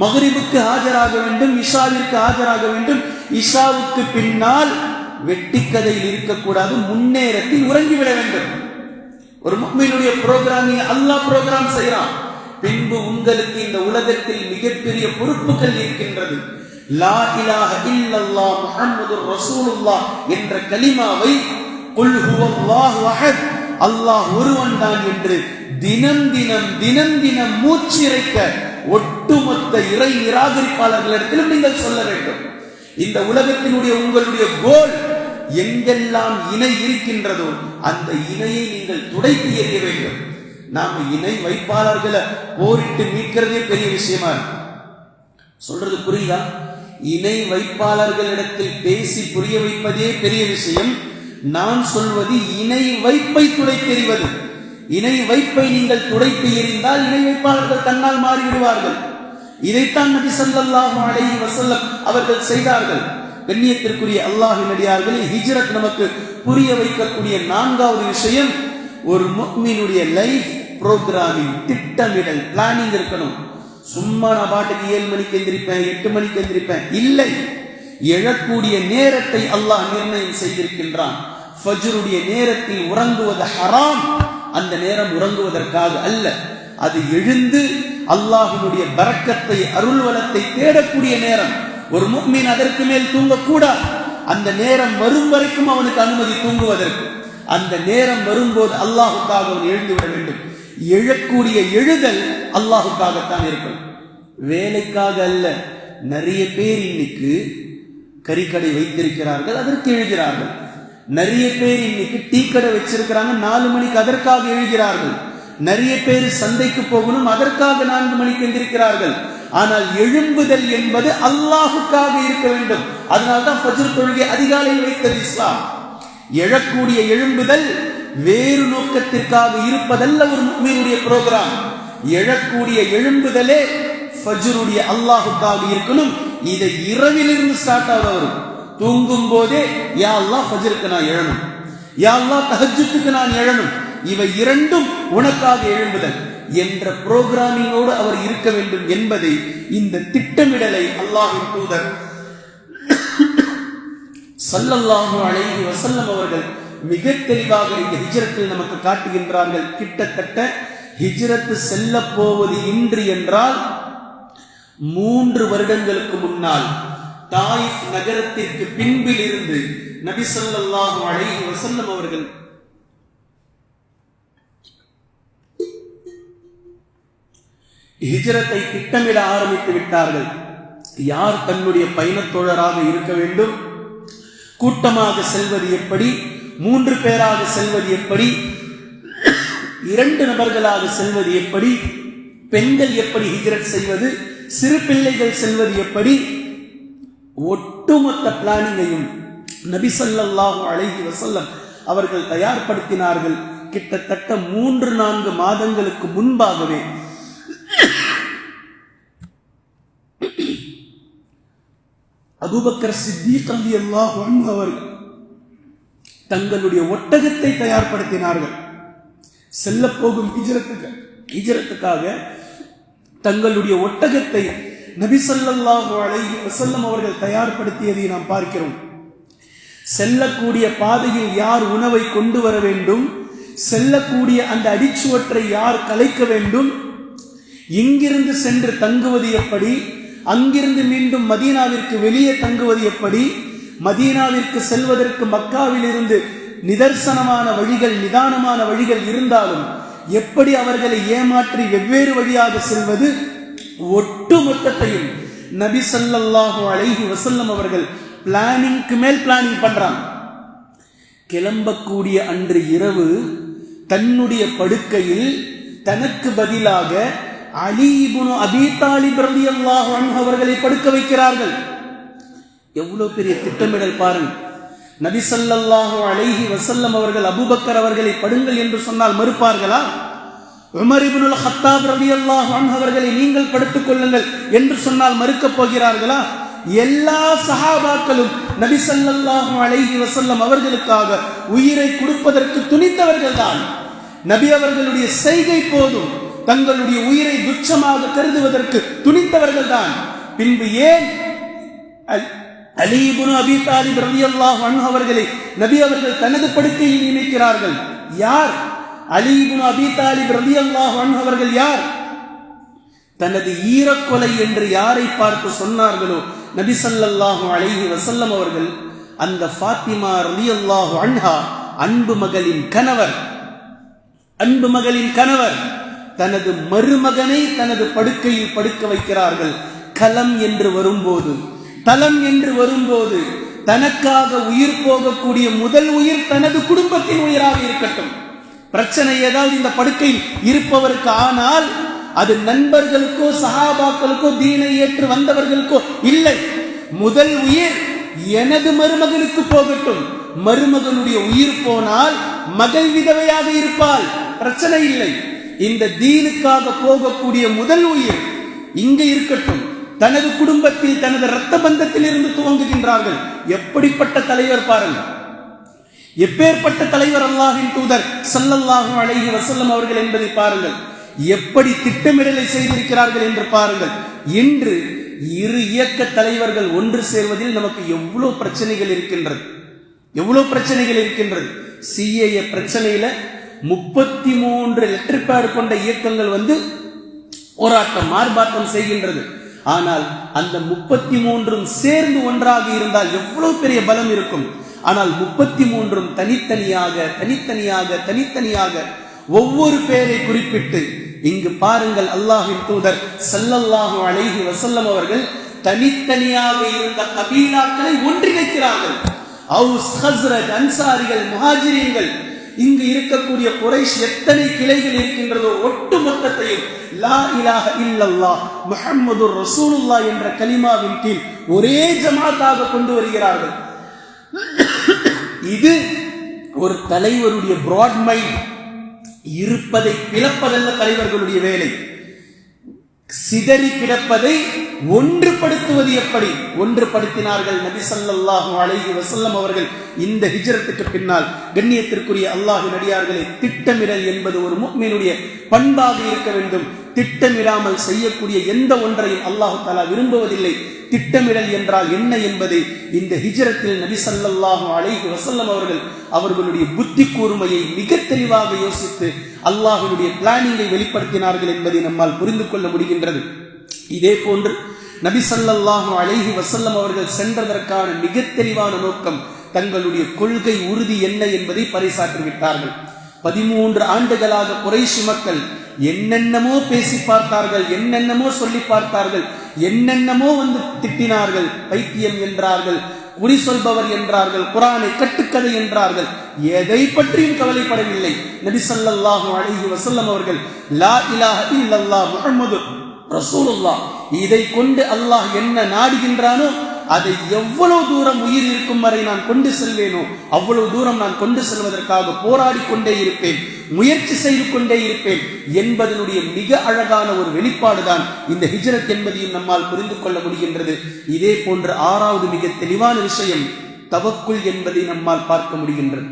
மக்ரிபுக்கு ஆஜராக வேண்டும், இஷாவிற்கு ஆஜராக வேண்டும். இஷாவுக்கு பின்னால் வெட்டிக்கதையில் இருக்கக்கூடாது, முன்னேறத்தில் உறங்கிவிட வேண்டும். ஒரு முஃமினுடைய புரோகிராமிங் அல்லாஹ் புரோகிராம் செய்யறான். பின்பு உங்களுக்கு இந்த உலகத்தில் மிகப்பெரிய பொறுப்புகள் இருக்கின்றது. லா இலாஹ இல்லல்லாஹ் முஹம்மதுர் ரசூலுல்லாஹ் என்ற கலிமாவை குல் ஹுவல்லாஹு அஹத், அல்லாஹ் ஒருவன் தான் என்று தினம் தினம் மூச்சிறைக்க ஒட்டுமொத்த இறை நிராகரிப்பாளர்களிடத்திலும் நீங்கள் சொல்ல வேண்டும். இந்த உலகத்தினுடைய உங்களுடைய கோல் எங்கெல்லாம் இணை இருக்கின்றதோ அந்த இணையை நீங்கள் துடைத்து எறிய வேண்டும். நாம இணை வைப்பாளர்களை போரிட்டு மீட்கிறதே பெரிய விஷயமா இருக்கு. சொல்றது புரியுதா? இணை வைப்பாளர்களிடத்தில் பேசி புரிய வைப்பதே பெரிய விஷயம். நான் சொல்வது இணை வைப்பை துடைத்தெறிவது. இணை வைப்பை நீங்கள் துடைத்து எறிந்தால் இணை வைப்பாளர்கள் தன்னால் மாறிவிடுவார்கள். இதைத்தான் நபி ஸல்லல்லாஹு அலைஹி வஸல்லம் அவர்கள் செய்தார்கள். கண்ணியத்திற்குரிய அல்லாஹ்வின் அடியார்களே, ஹிஜ்ரத் நமக்கு புரிய வைக்கக்கூடிய நான்காவது விஷயம், ஒரு முஃமினுடைய லைஃப் புரோகிராமிங், திட்டமிடல், பிளானிங் இருக்கணும். சும்மா நான் பாட்டுக்கு 7 மணிக்கு எந்திரிப்பேன், 8 மணிக்கு எந்திரிப்பேன் இல்லை. எழக்கூடிய நேரத்தை அல்லாஹ் நிர்ணயம் செய்திருக்கின்றான். ஃபஜ்ருடைய நேரத்தில் உறங்குவது ஹராம். அந்த நேரம் உறங்குவதற்காக அல்ல, அது எழுந்து அல்லாஹ்வுடைய பரக்கத்தை, அருள்வளத்தை தேடக்கூடிய நேரம். ஒரு முஃமின் அதற்கு மேல் தூங்கக்கூடாது. அந்த நேரம் வரும் வரைக்கும் அவனுக்கு அனுமதி தூங்குவதற்கு. அந்த நேரம் வரும்போது அல்லாஹுக்காக அவன் எழுந்து விட வேண்டும். எழக்கூடிய எழுதல் அல்லாஹுக்காகத்தான் இருக்கும், வேலைக்காக அல்ல. நிறைய பேர் இன்னைக்கு கறிக்கடை வைத்திருக்கிறார்கள், அதற்கு எழுகிறார்கள். நிறைய பேர் இன்னைக்கு டீ கடை வச்சிருக்கிறாங்க, 4 மணிக்கு அதற்காக எழுகிறார்கள். நிறைய பேர் சந்தைக்கு போகணும், அதற்காக 4 மணிக்கு எந்திருக்கிறார்கள். ஆனால் எழும்புதல் என்பது அல்லாஹுக்காக இருக்க வேண்டும். அதனால்தான் ஃபஜ்ர் தொழுகை அதிகாலையில் வைத்தது இஸ்லாம். எழக்கூடிய எழும்புதல் வேறு நோக்கத்திற்காக இருப்பதல்ல ஒரு முஃமினுடைய புரோகிராம். எழக்கூடிய எழும்புதலே ஃபஜ்ருடைய அல்லாஹுக்காக இருக்கணும். இதை இரவிலிருந்து ஸ்டார்ட் ஆகுது. தூங்கும் போதே யா அல்லாஹ் ஃபஜ்ருக்கு நான் எழணும், யா அல்லாஹ் தஹஜ்ஜுக்கு நான் எழணும், இவை இரண்டும் உனக்காக எழும்புதல் என்ற புரோகிராமிங்கோடு அவர் இருக்க வேண்டும் என்பதை, இந்த திட்டமிடலை அல்லாஹ்வின் தூதர் ஸல்லல்லாஹு அலைஹி வஸல்லம் அவர்கள் மிக தெளிவாக இந்த ஹிஜ்ரத்தில் நமக்கு காட்டுகின்றார்கள். கிட்டத்தட்ட ஹிஜ்ரத்து செல்ல போவது இன்று என்றால் 3 வருடங்களுக்கு முன்னால் தாயிஃப் நகரத்திற்கு பின்பில் இருந்து நபி ஸல்லல்லாஹு அலைஹி வஸல்லம் அவர்கள் ஹிஜ்ரத்தை திட்டமிட ஆரம்பித்து விட்டார்கள். யார் தன்னுடைய பயணத்தோழராக இருக்க வேண்டும், கூட்டமாக செல்வது எப்படி, 3 பேராக செல்வது எப்படி, 2 நபர்களாக செல்வது எப்படி, பெண்கள் எப்படி ஹிஜ்ரத் செய்வது, சிறு பிள்ளைகள் செல்வது எப்படி, ஒட்டுமொத்த பிளானிங்கையும் நபி ஸல்லல்லாஹு அலைஹி வஸல்லம் அவர்கள் தயார்படுத்தினார்கள். கிட்டத்தட்ட 3-4 மாதங்களுக்கு முன்பாகவே அபூபக்கர் சித்தீக் ரலியல்லாஹு அன்ஹு அவர்கள் தங்களுடைய ஒட்டகத்தை தயார்படுத்தினார்கள். செல்ல போகும் ஹிஜ்ரத்துக்காக தங்களுடைய ஒட்டகத்தை நபி ஸல்லல்லாஹு அலைஹி வஸல்லம் அவர்கள் தயார்படுத்தியதை நாம் பார்க்கிறோம். செல்லக்கூடிய பாதையில் யார் உணவை கொண்டு வர வேண்டும், செல்லக்கூடிய அந்த அடிச்சுவற்றை யார் கலைக்க வேண்டும், இங்கிருந்து சென்று தங்குவது எப்படி, அங்கிருந்து மீண்டும் மதீனாவிற்கு வெளியே தங்குவது எப்படி, மதீனாவிற்கு செல்வதற்கு மக்காவில் இருந்து நிதர்சனமான வழிகள், நிதானமான வழிகள் இருந்தாலும் எப்படி அவர்களை ஏமாற்றி வெவ்வேறு வழியாக செல்வது, ஒட்டுமொத்தத்தையும் நபி ஸல்லல்லாஹு அலைஹி வஸல்லம் அவர்கள் பிளானிங்க்கு மேல் பிளானிங் பண்றாங்க. கிளம்பக்கூடிய அன்று இரவு தன்னுடைய படுக்கையில் தனக்கு பதிலாக அலி இப்னு அபீ தாலிப் ரலியல்லாஹு அன்ஹு அவர்களை படுக்க வைக்கிறார்கள். எவ்வளவு பெரிய திட்டமிடல் பாருங்க. நபி ஸல்லல்லாஹு அலைஹி வஸல்லம் அவர்கள் அபூபக்கர் அவர்களை படுங்கள் என்று சொன்னால் மறுப்பார்களா? உமர் இப்னுல் ஹத்தாப் ரலியல்லாஹு அன்ஹு அவர்களை நீங்கள் படுத்துக் கொள்ளுங்கள் என்று சொன்னால் மறுக்கப் போகிறார்களா? எல்லா சஹாபாக்களும் நபி ஸல்லல்லாஹு அலைஹி வஸல்லம் அவர்களுக்காக உயிரை கொடுப்பதற்கு துணிந்தவர்கள் தான். நபி அவர்களுடைய செய்கை போதும் தங்களுடைய உயிரை துச்சமாக கருதுவதற்கு துணிந்தவர்கள் தான். பின்பு ஏன் அலி இப்னு அபீ தாலிப் ரலியல்லாஹு அன்ஹு அவர்களை நபி அவர்கள் தனது படுக்கையில் நியமிக்கிறார்கள்? யார்? அலி இப்னு அபீ தாலிப் ரலியல்லாஹு அன்ஹு அவர்கள் யார்? தனது ஈரக்கொலை என்று யாரை பார்த்து சொன்னார்களோ நபி ஸல்லல்லாஹு அலைஹி வஸல்லம் அவர்கள் அந்த ஃபாத்திமா ரலியல்லாஹு அன்ஹா அன்பு மகளின் கணவர் தனது மருமகனை தனது படுக்கையில் படுக்க வைக்கிறார்கள். கலம் என்று வரும்போது, தலம் என்று வரும்போது தனக்காக உயிர் போகக்கூடிய முதல் உயிர் தனது குடும்பத்தின் உயிராக இருக்கட்டும். பிரச்சனை ஏதாவது இந்த படுக்கையில் இருப்பவருக்கு ஆனால் அது நண்பர்களுக்கோ சஹாபாக்களுக்கோ தீனை ஏற்று வந்தவர்களுக்கோ இல்லை. முதல் உயிர் எனது மருமகனுக்கு போகட்டும். மருமகனுடைய உயிர் போனால் மகள் விதவையாக இருப்பாள், பிரச்சனை இல்லை. இந்த தீனுக்காக போகக்கூடிய முதல் உயிர் இங்கு இருக்கட்டும். தனது குடும்பத்தில் தனது இரத்த பந்தத்தில் இருந்து துவங்குகின்றார்கள். எப்படிப்பட்ட தலைவர் பாருங்கள், எப்பேற்பட்ட தலைவர் அல்லாஹ்வின் தூதர் ஸல்லல்லாஹு அலைஹி வஸல்லம் அவர்கள் என்பதை பாருங்கள். எப்படி திட்டமிடலை செய்திருக்கிறார்கள் என்று பாருங்கள். இன்று இரு இயக்க தலைவர்கள் ஒன்று சேர்வதில் நமக்கு எவ்வளவு பிரச்சனைகள் இருக்கின்றது. சிஏஏ பிரச்சனையில 33 லெட்டர் பேட் கொண்ட இயக்கங்கள் போராட்டம் மார்பாட்டம் செய்கின்றது. ஆனால் அந்த 33 சேர்ந்து ஒன்றாக இருந்தால் எவ்வளவு பெரிய பலம் இருக்கும். ஆனால் 33 தனித்தனியாக ஒவ்வொரு பேரை குறிப்பிட்டு இங்கு பாருங்கள், அல்லாஹ்வின் தூதர் ஸல்லல்லாஹு அலைஹி வஸல்லம் அவர்கள் தனித்தனியாக இருந்த கபீலாக்களை ஒன்றிணைக்கிறார்கள். அவுஸ், ஹஸ்ரஜ், அன்சாரிகள், முஹாஜிரீன்கள், இங்கு இருக்கக்கூடிய குறைஷ் எத்தனை கிளைகள் இருக்கின்றதோ ஒட்டு மொத்தத்தையும் லா இலாஹ இல்லல்லாஹ் முஹம்மதுர் ரசூலுல்லாஹ் என்ற கலிமாவின் கீழ் ஒரே ஜமாத்தாக கொண்டு வருகிறார்கள். இது ஒரு தலைவருடைய பிராட் மைண்ட். இருப்பதை பிளப்பதல்ல தலைவர்களுடைய வேலை. சிதறி கிடப்பதை ஒன்றுபடுத்துவது எப்படி? ஒன்றுபடுத்தினார்கள் நபி ஸல்லல்லாஹு அலைஹி வஸல்லம் அவர்கள். இந்த ஹிஜ்ரத்துக்கு பின்னால் கண்ணியத்திற்குரிய அல்லாஹ்வின் அடியார்களே, திட்டமிடல் என்பது ஒரு முஃமினுடைய பண்பாக இருக்க வேண்டும். திட்டமிடாமல் செய்யக்கூடிய எந்த ஒன்றையும் அல்லாஹ் தஆலா விரும்புவதில்லை. திட்டமிடல் என்றால் என்ன என்பதை இந்த ஹிஜ்ரத்தில் நபி ஸல்லல்லாஹு அலைஹி வஸல்லம் அவர்களுடைய புத்தி கூர்மையை மிக தெளிவாக யோசித்து அல்லாஹ்வுடைய பிளானிங்கை வெளிப்படுத்தினார்கள் என்பதை நம்மால் புரிந்து கொள்ள முடிகின்றது. இதே போன்று நபி ஸல்லல்லாஹு அலைஹி வஸல்லம் அவர்கள் சென்றதற்கான மிக தெளிவான நோக்கம் தங்களுடைய கொள்கை உறுதி என்ன என்பதை பறைசாற்றிவிட்டார்கள். 13 ஆண்டுகளாக குறைஷ் மக்கள் என்னென்னமோ பேசி பார்த்தார்கள், என்னென்னமோ சொல்லி பார்த்தார்கள், என்னென்னமோ திட்டினார்கள், பைத்தியம் என்றார்கள், குறி சொல்பவர் என்றார்கள், குர்ஆனை கட்டுக்கதை என்றார்கள். எதை பற்றியும் கவலைப்படவில்லை. நபி ஸல்லல்லாஹு அலைஹி வஸல்லம் அவர்கள் லா இலாஹ இல்லல்லாஹ் முஹம்மது ரசூலுல்லாஹ், இதை கொண்டு அல்லாஹ் என்ன நாடுகின்றானோ அதை எவ்வளவு தூரம் உயிர் இருக்கும் வரை நான் கொண்டு செல்வேனோ அவ்வளவு தூரம் நான் கொண்டு செல்வதற்காக போராடி கொண்டே இருப்பேன், முயற்சி செய்து கொண்டே இருப்பேன் என்பதனுடைய மிக அழகான ஒரு வெளிப்பாடுதான் இந்த ஹிஜ்ரத் என்பதையும் நம்மால் புரிந்து கொள்ள முடிகின்றது. இதே போன்ற 6வது மிக தெளிவான விஷயம் தவக்குல் என்பதை நம்மால் பார்க்க முடிகின்றது.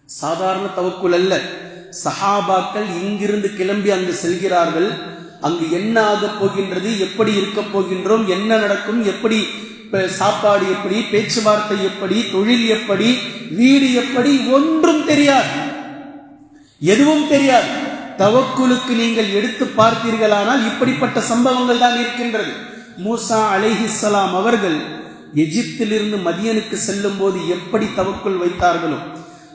சாதாரண தவக்குல் அல்ல. சஹாபாக்கள் இங்கிருந்து கிளம்பி அங்கு செல்கிறார்கள். அங்கு என்ன ஆக போகின்றது, எப்படி இருக்க போகின்றோம், என்ன நடக்கும், எப்படி சாப்பாடு, எப்படி பேச்சுவார்த்தை, எப்படி தொழில், எப்படி வீடு, எப்படி ஒன்றும் தெரியாது, எதுவும் தெரியாது. தவக்குலுக்கு நீங்கள் எடுத்து பார்த்தீர்களானால் இப்படிப்பட்ட சம்பவங்கள் தான் இருக்கின்றது. மூசா அலைஹிஸ்ஸலாம் அவர்கள் எகிப்திலிருந்து மதியனுக்கு செல்லும் போது எப்படி தவக்குல் வைத்தார்களோ,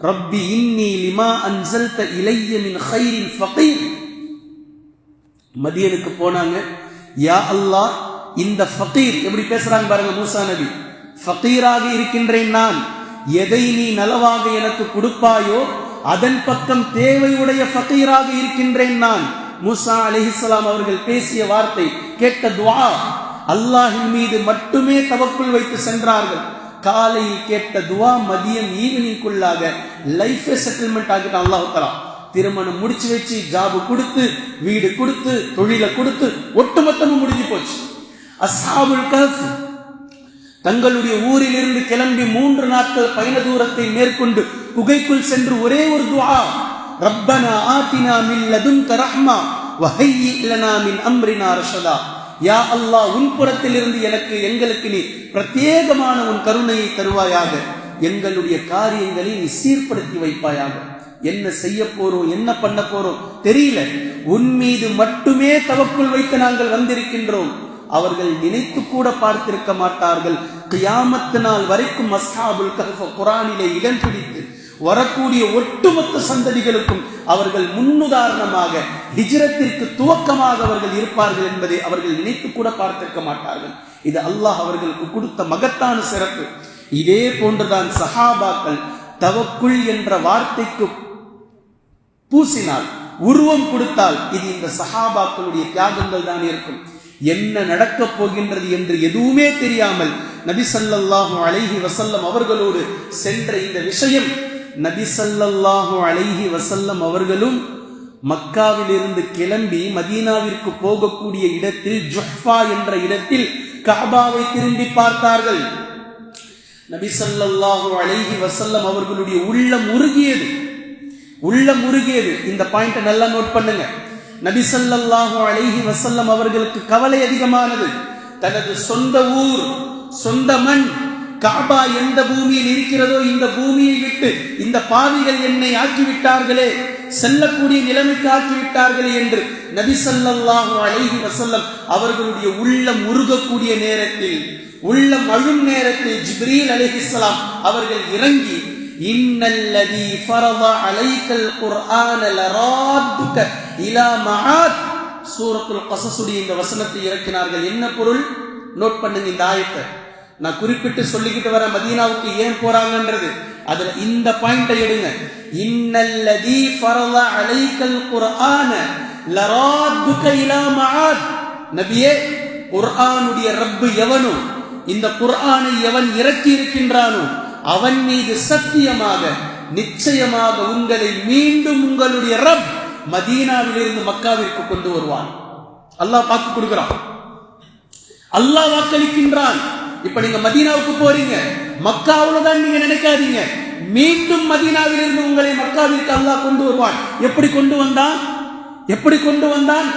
ரப்பி இன்னி லிமா அன்ஸல்த இலைய மின் கைரின் ஃபகீர். மதியனுக்கு போனாங்க, யா அல்லாஹ், இந்த ஃபகீர் எப்படி பேசுறாங்க பாருங்க. மூசா நபி, ஃபகீராக இருக்கின்றேன் நான், எதை நீ நலவாக எனக்கு கொடுப்பாயோ அதன் பக்கம் தேவையுடைய ஃபகீராக இருக்கின்றேன் நான். மூசா அலைஹிஸ்ஸலாம் அவர்கள் பேசிய வார்த்தை, கேட்ட துஆ, அல்லாஹ்வின் மீது மட்டுமே தவக்குல் வைத்து சென்றார்கள். காலையில் கேட்ட துஆ மதியம் ஈவினிங்குள்ளாக லைஃப் செட்டில்மெண்ட் ஆகிட்டான் அல்லாஹ் தஆலா. திருமணம் முடிச்சு வச்சு, ஜாபு கொடுத்து, வீடு கொடுத்து, தொழிலை கொடுத்து, ஒட்டுமொத்தமும் முடிஞ்சு போச்சு. அஸ்ஹாபுல் கஹ்ஃப் தங்களுடைய ஊரில் இருந்து கிளம்பி 3 நாட்கள் பயண தூரத்தை மேற்கொண்டு குகைக்குள் சென்று ஒரே ஒரு துஆ, ரப்பனா ஆதினா மின் லதுன்க ரஹ்மா வஹய்யி லனா மின் அம்ரினா ரஷதா. யா அல்லாஹ், உன் புறத்திலிருந்து எங்களுக்கு நீ பிரத்யேகமான உன் கருணையை தருவாயாக, எங்களுடைய காரியங்களை நீ சீர்படுத்தி வைப்பாயாக. என்ன செய்ய போறோம், என்ன பண்ண போறோம் தெரியல, உன் மீது மட்டுமே தவக்குல் வைத்து நாங்கள் வந்திருக்கின்றோம். அவர்கள் நினைத்து கூட பார்த்திருக்க மாட்டார்கள். கியாமத் நாள் வரைக்கும் அஸ்ஹாபுல் கஹ்ஃப் குர்ஆனிலே இடம் பிடித்து வரக்கூடிய ஒட்டுமொத்த சந்ததிகளுக்கும் அவர்கள் முன்னுதாரணமாக, ஹிஜ்ரத்திற்கு துவக்கமாக அவர்கள் இருப்பார்கள் என்பதை அவர்கள் நினைத்து கூட பார்த்திருக்க மாட்டார்கள். இது அல்லாஹ் அவர்களுக்கு கொடுத்த மகத்தான சிறப்பு. இதே போன்றுதான் சஹாபாக்கள் தவக்குல் என்ற வார்த்தைக்கு பூசினால், உருவம் கொடுத்தால், இது இந்த சஹாபாக்களுடைய தியாகங்கள் தான் இருக்கும். என்ன நடக்கப் போகின்றது என்று எதுவுமே தெரியாமல் நபி ஸல்லல்லாஹு அலைஹி வஸல்லம் அவர்களோடு சென்ற இந்த விஷயம், நபி ஸல்லல்லாஹு அலைஹி வஸல்லம் அவர்களும் மக்காவிலிருந்து கிளம்பி மதீனாவிற்கு போகக்கூடிய இடத்தில் ஜுஹ்ஃபா என்ற இடத்தில் கஅபாவை திரும்பி பார்த்தார்கள். நபி ஸல்லல்லாஹு அலைஹி வஸல்லம் அவர்களுடைய உள்ளம் உருகியது. இந்த பாயிண்ட நல்லா நோட் பண்ணுங்க. நபி ஸல்லல்லாஹு அலைஹி வஸல்லம் அவர்களுக்கு கவலை அதிகமானது. தனது சொந்த ஊர், சொந்த மண் காபா எந்த பூமியில் இருக்கிறதோ இந்த பூமியை விட்டு இந்த பாவிகள் என்னை ஆக்கிவிட்டார்களே, செல்லக்கூடிய நிலைமைக்கு ஆக்கிவிட்டார்களே என்று நபி ஸல்லல்லாஹு அலைஹி வஸல்லம் அவர்களுடைய உள்ளம் உருகக்கூடிய நேரத்தில், உள்ளம் அழும் நேரத்தில் ஜிப்ரீல் அலைஹிஸ்ஸலாம் அவர்கள் இறங்கி இன்னல்லதி ஃபரத அலைக்கல் குர்ஆன லராதுக இலா மஆத் சூரத்துல் கஸஸுடைய இந்த வசனத்தை இறக்கினார்கள். என்ன பொருள்? நோட் பண்ணுங்க இந்த ஆயத்தை. நான் குறிப்பிட்டு சொல்லிக்கிட்டு வர மதீனாவுக்கு ஏன் போறாங்கன்றது, அதுல இந்த பாயிண்டை எடுங்க. இன்னல்லதி ஃபரத அலைக்கல் குர்ஆன லராதுக இலா மஆத். நபியே, குர்ஆனுடைய ரப்பு எவனோ, இந்த குர்ஆனை எவன் இறக்கி இருக்கின்றானோ அவன் மீது சத்தியமாக நிச்சயமாக உங்களை மீண்டும் உங்களுடைய ரப் மதீனாவிலிருந்து மக்காவிற்கு கொண்டு வருவான். அல்லாஹ் வாக்கு கொடுக்கிறான், அல்லாஹ் வாக்களிக்கின்றான். இப்ப நீங்க மதீனாவுக்கு போறீங்க, மக்காவுல தான் நீங்க நினைக்காதீங்க, மீண்டும் மதீனாவிலிருந்து உங்களை மக்காவிற்கு அல்லாஹ் கொண்டு வருவான். எப்படி கொண்டு வந்தான்? எப்படி கொண்டு வந்தான்?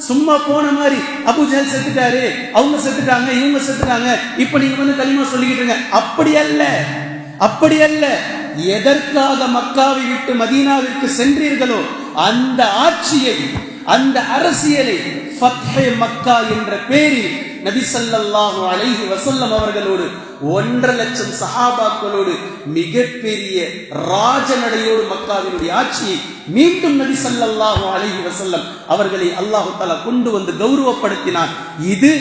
சும்மா போன மாதிரி அபூ ஜஹல் செத்துட்டாரு, அவங்க செத்துட்டாங்க, இவங்க செத்துட்டாங்க, இப்ப நீங்க வந்து கலிமா சொல்லிக்கிட்டு இருங்க. அப்படி அல்ல, அப்படி அல்ல. எதற்காக மக்காவை விட்டு மதீனாவிற்கு சென்றீர்களோ அந்த ஆட்சியை, அந்த அரசியலை ஃபத்ஹே மக்கா என்ற பெயரில் நபி ஸல்லல்லாஹு அலைஹி வஸல்லம் அவர்களோடு 1.5 லட்சம் சஹாபாக்களோடு மிகப்பெரிய ராஜநடையோடு மக்காவினுடைய ஆட்சியை மீண்டும் நபி ஸல்லல்லாஹு அலைஹி வஸல்லம் அவர்களை அல்லாஹ் தஆலா கொண்டு வந்து கௌரவப்படுத்தினார். இது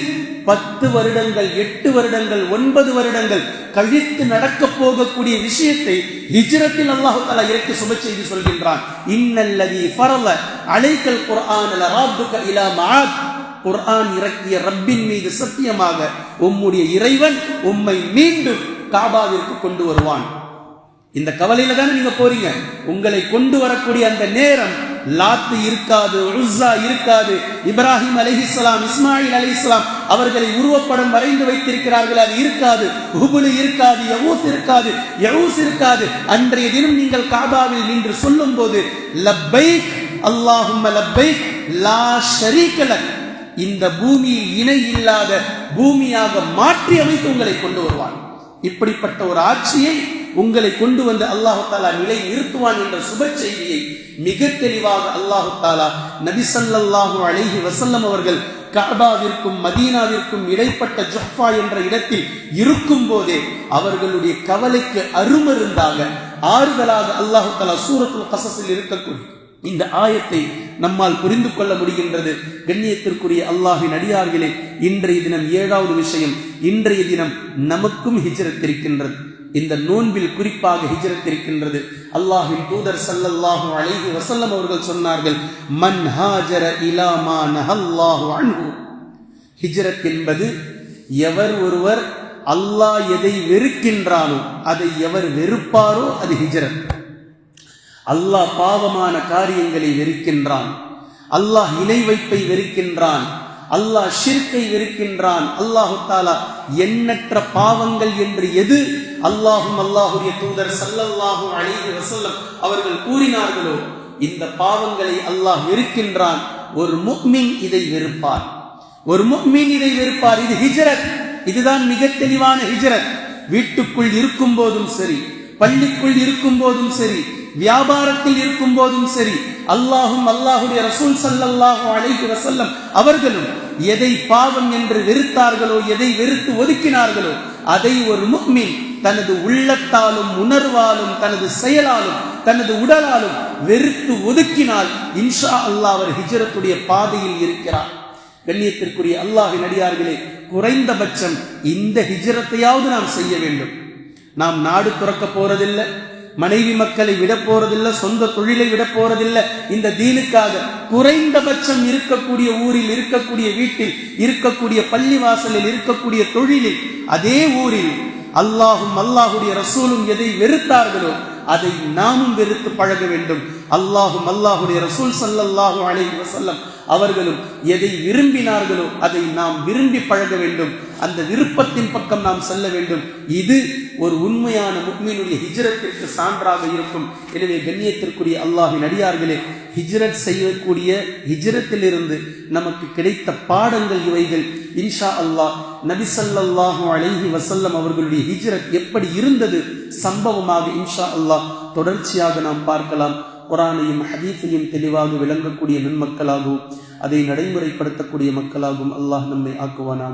10 வருடங்கள், 8 வருடங்கள், 9 வருடங்கள் கழித்து நடக்க போகக்கூடிய விஷயத்தை ஹிஜ்ரத்தில் அல்லாஹ் தஆலா இறக்கி சுப செய்தி சொல்கின்றான். இன்னல்லதி ஃபரல அலைக்கல் குர்ஆன லராதுக இலா மஆத். குர்ஆன் இறக்கிய ரப்பின் மீது சத்தியமாக உம்முடைய இறைவன் உம்மை மீண்டும் காபாவிற்கு கொண்டு வருவான். இந்த கவலையில தானே நீங்க போறீங்க. உங்களை கொண்டு வரக்கூடிய அந்த நேரம் லாத்து இருக்காது, உஸ்ஸா இருக்காது, இப்ராஹிம் அலைஹிஸ்ஸலாம், இஸ்மாயில் அலைஹிஸ்ஸலாம் அவர்களை உருவப்படம் வரைந்து வைத்திருக்கிறார்கள், அது இருக்காது. ஹுபுல் இருக்காது, யகூஸ் இருக்காது, யஊஸ் இருக்காது. அன்றைய தினம் நீங்கள் காபாவில் நின்று சொல்லும் போது லப்பைக் அல்லாஹும்ம லப்பைக் லா ஷரீக லக், இந்த பூமியில் இணை இல்லாத பூமியாக மாற்றி அமைத்து உங்களை கொண்டு வருவான். இப்படிப்பட்ட ஒரு ஆட்சியை உங்களை கொண்டு வந்து அல்லாஹ் தஆலா நிலை நிறுத்துவான் என்ற சுப செய்தியை மிக தெளிவாக அல்லாஹ் தஆலா நபி ஸல்லல்லாஹு அலைஹி வஸல்லம் அவர்கள் கஅபாவிற்கும் மதீனாவிற்கும் இடைப்பட்ட ஜுஹ்ஃபா என்ற இடத்தில் இருக்கும் போதே அவர்களுடைய கவலைக்கு அருமருந்தாக, ஆறுதலாக அல்லாஹ் தஆலா சூரத்துல் கஸஸில் இருக்கக்கூடிய இந்த ஆயத்தை நம்மால் புரிந்து கொள்ள முடிகின்றது. கண்ணியத்திற்குரிய அல்லாஹ்வின் அடியார்களே, இன்றைய தினம் 7வது விஷயம். இன்றைய தினம் நமக்கும் ஹிஜ்ரத் இருக்கின்றது. இந்த நோன்பில் குறிப்பாக ஹிஜ்ரத் இருக்கின்றது. அல்லாஹ்வின் தூதர் ஸல்லல்லாஹு அலைஹி வஸல்லம் அவர்கள் சொன்னார்கள், மன் ஹாஜர இலா மா நஹல்லாஹு அன்ஹு. ஹிஜ்ரத் என்பது எவர் ஒருவர் அல்லாஹ் எதை வெறுக்கின்றானோ, அதை எவர் வெறுப்பாரோ அது ஹிஜ்ரத். அல்லாஹ் பாவமான காரியங்களை வெறுக்கின்றான், அல்லாஹ் இணை வைப்பை வெறுக்கின்றான், அல்லாஹ் ஷிர்கை வெறுக்கின்றான். அல்லாஹு தஆலா எண்ணற்ற பாவங்கள் என்று எது அல்லாஹும் அல்லாஹுடைய தூதர் ஸல்லல்லாஹு அலைஹி வஸல்லம் அவர்கள் கூறினார்களோ இந்த பாவங்களை அல்லாஹ் வெறுக்கின்றான். ஒரு முஃமின் இதை வெறுப்பார், ஒரு முஃமின் இதை வெறுப்பார். இது ஹிஜ்ரத். இதுதான் மிக தெளிவான ஹிஜ்ரத். வீட்டுக்குள் இருக்கும் போதும் சரி, பள்ளிக்குள் இருக்கும் போதும் சரி, வியாபாரத்தில் இருக்கும் போதும் சரி, அல்லாஹும் அல்லாஹுடைய ரசூல் ஸல்லல்லாஹு அலைஹி வஸல்லம் அவர்களும் எதை பாவம் என்று வெறுத்தார்களோ, எதை வெறுத்து ஒதுக்கினார்களோ அதை ஒரு முஃமின் தனது உள்ளத்தாலும் உணர்வாலும் தனது செயலாலும் தனது உடலாலும் வெறுத்து ஒதுக்கினால் இன்ஷா அல்லாஹ் அவர் ஹிஜ்ரத்துடைய பாதையில் இருக்கிறார். கண்ணியத்திற்குரிய அல்லாஹ்வின் அடியார்களே, குறைந்தபட்சம் இந்த ஹிஜ்ரத்தையாவது நாம் செய்ய வேண்டும். நாம் நாடு துறக்க போறதில்லை, மனைவி மக்களை விட போறதில்லை, சொந்த தொழிலை விட போறதில்லை. இந்த தீனுக்காக குறைந்தபட்சம் இருக்கக்கூடிய ஊரில், இருக்கக்கூடிய வீட்டில், இருக்கக்கூடிய பள்ளி வாசலில், இருக்கக்கூடிய தொழிலில், அதே ஊரில் அல்லாஹும் அல்லாஹுடைய ரசூலும் எதை வெறுத்தார்களோ அதை நாமும் வெறுத்து பழக வேண்டும். அல்லாஹும் அல்லாஹுடைய ரசூல் ஸல்லல்லாஹு அலைஹி வஸல்லம் அவர்களும் எதை விரும்பினார்களோ அதை நாம் விரும்பி பழக வேண்டும். அந்த விருப்பத்தின் பக்கம் நாம் செல்ல வேண்டும். இது ஒரு உண்மையான முஃமினுடைய ஹிஜ்ரத்திற்கு சான்றாக இருக்கும். எனவே கண்ணியத்திற்குரிய அல்லாஹ்வின் அடியார்களே, ஹிஜ்ரத் செய்யக்கூடிய ஹிஜ்ரத்திலிருந்து நமக்கு கிடைத்த பாடங்கள் இவைகள். இன்ஷா அல்லாஹ் நபி ஸல்லல்லாஹு அலைஹி வஸல்லம் அவர்களுடைய ஹிஜ்ரத் எப்படி இருந்தது சம்பவமாக இன்ஷா அல்லாஹ் தொடர்ச்சியாக நாம் பார்க்கலாம். குர்ஆனையும் ஹதீஸையும் தெளிவாக விளங்கக்கூடிய நன்மக்களாகவும் அதை நடைமுறைப்படுத்தக்கூடிய மக்களாகவும் அல்லாஹ் நம்மை ஆக்குவானாக.